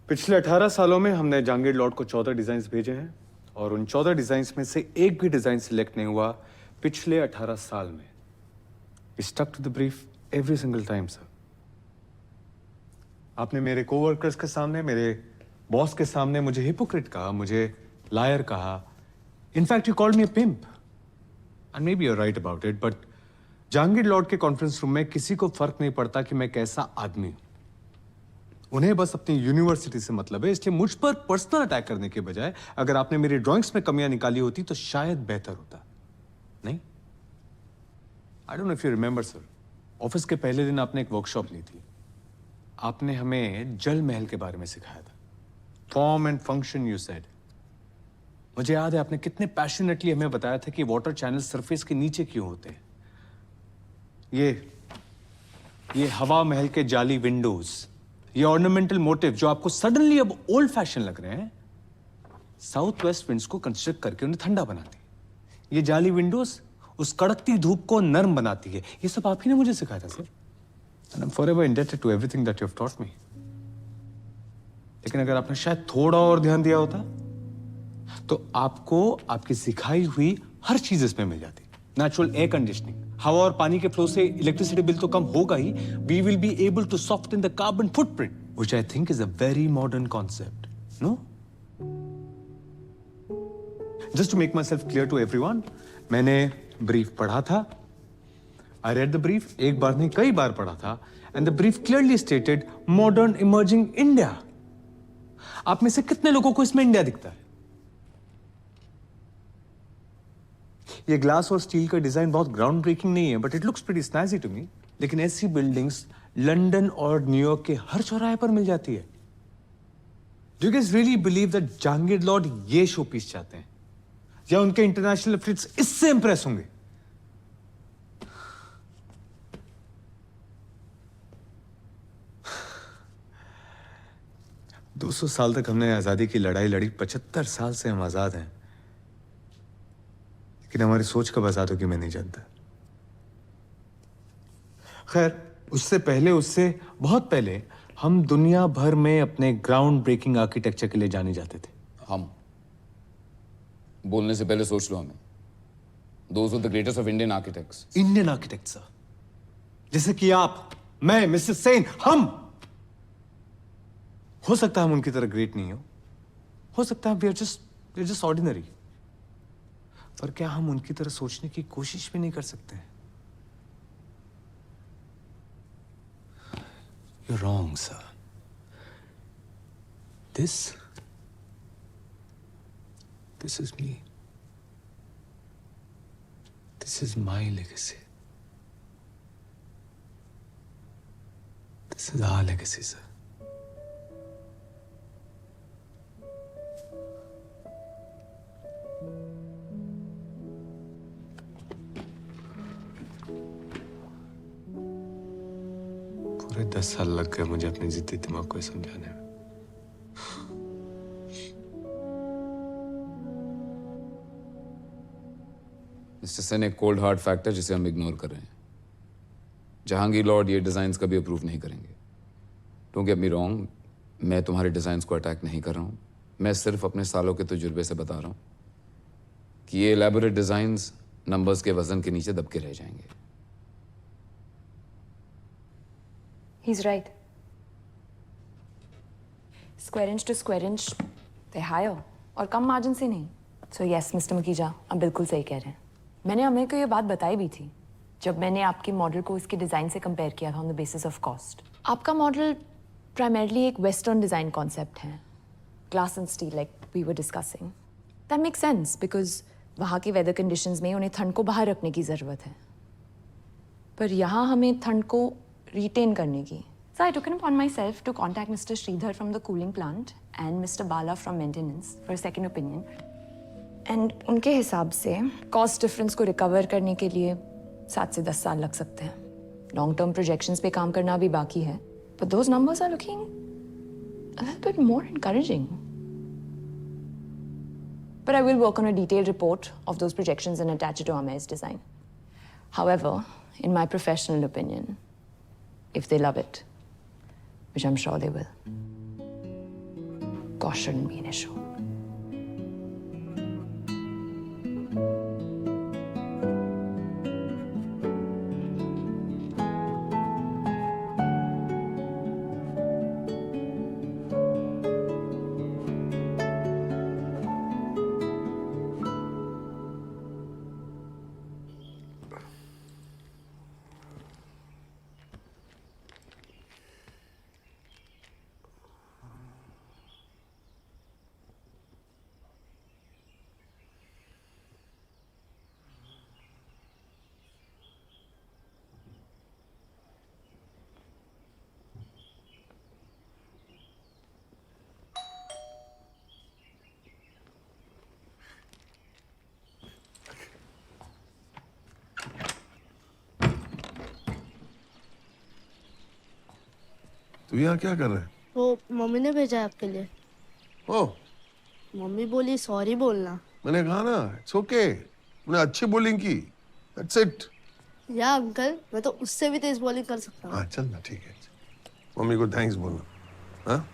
S9: पिछले 18 सालों में हमने जहांगीर लॉर्ड को 14 डिजाइन्स भेजे हैं और उन 14 डिजाइन्स में से एक भी डिजाइन सिलेक्ट नहीं हुआ पिछले 18 साल में. Stuck to the brief every single time sir. आपने मेरे कोवर्कर्स के सामने, मेरे बॉस के सामने मुझे हिपोक्रेट कहा, मुझे लायर कहा. In fact you called me a pimp. And maybe you are right about it, but Jahangir Lord के कॉन्फ्रेंस रूम में किसी को फर्क नहीं पड़ता कि मैं कैसा आदमी हूं। उन्हें बस अपनी यूनिवर्सिटी से मतलब है, इसलिए मुझ पर पर्सनल अटैक करने के बजाय अगर आपने मेरी ड्राइंग्स में कमियां निकाली होती तो शायद बेहतर होता। नहीं? I don't know if you remember sir, office के पहले दिन आपने एक वर्कशॉप ली थी। आपने हमें जल महल के बारे में सिखाया था। Form and function you said. मुझे याद है आपने कितने पैशनेटली हमें बताया था कि वाटर चैनल सरफेस के नीचे क्यों होते हैं। ये हवा महल के जाली विंडोज, ये ऑर्नामेंटल मोटिव जो आपको सडनली अब ओल्ड फैशन लग रहे हैं, साउथ वेस्ट विंड्स को कंस्ट्रक्ट करके उन्हें ठंडा बनाती है। ये जाली विंडोज उस कड़कती धूप को नरम बनाती है। ये सब आप ही ने मुझे सिखाया था sir. And I am forever indebted to everything that you have taught me. लेकिन अगर आपने शायद थोड़ा और ध्यान दिया होता तो आपको आपकी सिखाई हुई हर चीज इसमें मिल जाती। नेचुरल एयर कंडीशनिंग, हवा और पानी के फ्लो से इलेक्ट्रिसिटी बिल तो कम होगा ही, we will be able to soften the carbon footprint, which I think is a very modern concept. No? Just to make myself clear to everyone, मैंने ब्रीफ पढ़ा था। आई रेड द ब्रीफ, एक बार नहीं कई बार पढ़ा था, and the brief clearly stated modern emerging India. आप में से कितने लोगों को इसमें इंडिया दिखता है? ये ग्लास और स्टील का डिजाइन बहुत ग्राउंड ब्रेकिंग नहीं है, but it looks pretty snazzy to me. लेकिन ऐसी बिल्डिंग्स लंदन और न्यूयॉर्क के हर चौराहे पर मिल जाती है। Do you guys really believe that Jahangir Lord ये शो पीस चाहते हैं, या उनके इंटरनेशनल एफिलिएट्स इससे इंप्रेस होंगे? दो 200 साल तक हमने आजादी की लड़ाई लड़ी, 75 साल से हम आजाद हैं। लेकिन हमारी सोच कब आजाद होगी मैं नहीं जानता। खैर, उससे पहले, उससे बहुत पहले हम दुनिया भर में अपने ग्राउंड ब्रेकिंग आर्किटेक्चर के लिए जाने जाते थे।
S15: हम बोलने से पहले सोच लो हमें। Those were the greatest of Indian architects.
S9: Indian architect sir, जैसे कि आप, मैं, मिस्टर सेन, हम। हो सकता है हम उनकी तरह ग्रेट नहीं हो सकता है वी आर जस्ट ऑर्डिनरी, पर क्या हम उनकी तरह सोचने की कोशिश भी नहीं कर सकते? You're wrong, sir. This is me. This is my legacy. This is our legacy, sir. पूरे 10 साल लग गए मुझे अपने जिद्दी दिमाग को समझाने में।
S15: मिस्टर सेन, एक कोल्ड हार्ड फैक्ट है जिसे हम इग्नोर कर रहे हैं। जहांगीर लॉर्ड ये डिजाइन्स कभी अप्रूव नहीं करेंगे। डोंट गेट मी रॉन्ग, मैं तुम्हारे डिजाइन्स को अटैक नहीं कर रहा हूँ। मैं सिर्फ अपने सालों के तजुर्बे से बता रहा हूँ कि ये एलैबोरेट डिजाइन्स नंबर्स के वजन के नीचे दबके रह जाएंगे।
S10: He's right. Square inch to square inch, they're higher. और कम मार्जिन से नहीं। So yes, Mr. Makija, आप बिल्कुल सही कह रहे हैं। मैंने अमेय को ये बात बताई भी थी जब मैंने आपके मॉडल को इसके डिज़ाइन से कंपेयर किया था on the basis of cost. आपका मॉडल प्राइमरली एक वेस्टर्न डिज़ाइन कॉन्सेप्ट है, glass and steel like we were discussing. That make sense because वहाँ के वेदर कंडीशंस में उन्हें ठंड को बाहर रखने की ज़रूरत है, पर यहाँ हमें ठंड को रिटेन करने की। So I took it upon myself to contact Mr. Sridhar from the cooling plant and Mr. Bala from maintenance for a second opinion. And उनके हिसाब से कॉस्ट डिफरेंस को रिकवर करने के लिए 7 से 10 साल लग सकते हैं। लॉन्ग टर्म प्रोजेक्शंस पे काम करना भी बाकी है, but those numbers are looking a little bit more encouraging. But I will work on a detailed report of those projections and attach it to Amey's design. However, in my professional opinion, if they love it, which I'm sure they will, cost shouldn't be an issue.
S1: तू यहाँ क्या कर रहा है?
S16: वो mummy ने भेजा है आपके लिए।
S1: ओ,
S16: मम्मी बोली सॉरी बोलना।
S1: मैंने कहा ना, इट्स ओके। मैंने अच्छी बॉलिंग की, दैट्स इट।
S16: या अंकल, मैं तो उससे भी तेज बॉलिंग कर सकता हूँ।
S1: हाँ चल ना, ठीक है। मम्मी को थैंक्स बोलना। हाँ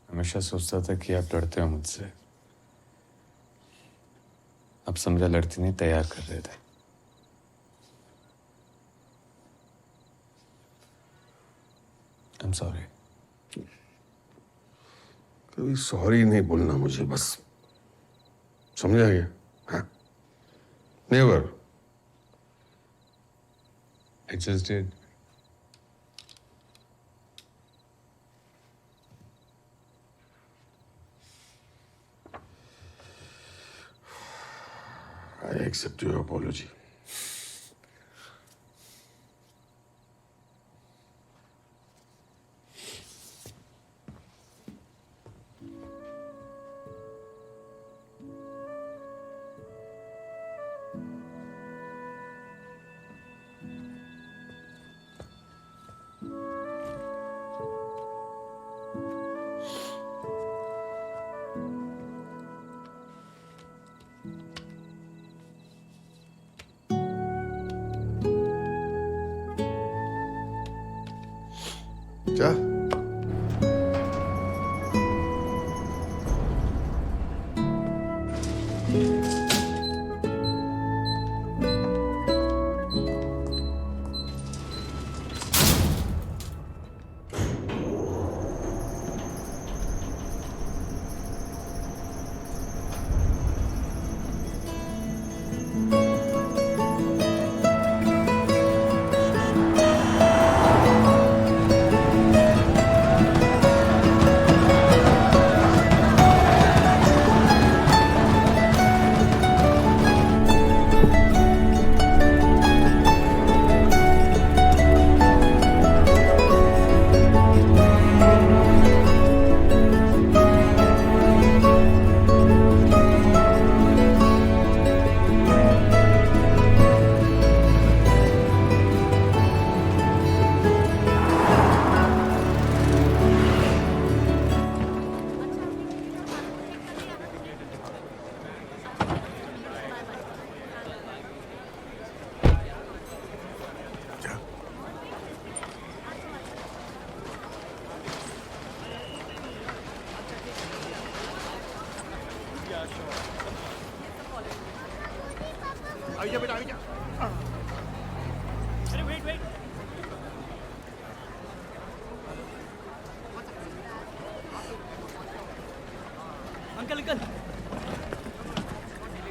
S9: हमेशा सोचता था कि आप लड़ते हो मुझसे। अब समझा लड़ती नहीं, तैयार कर रहे थे। I am sorry.
S1: कभी सॉरी नहीं बोलना मुझे, बस समझा गया? हाँ, never.
S9: I just did.
S1: I accept your apology. जा।
S12: आइए बेटा आइए। अरे वेट वेट।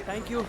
S12: Thank you.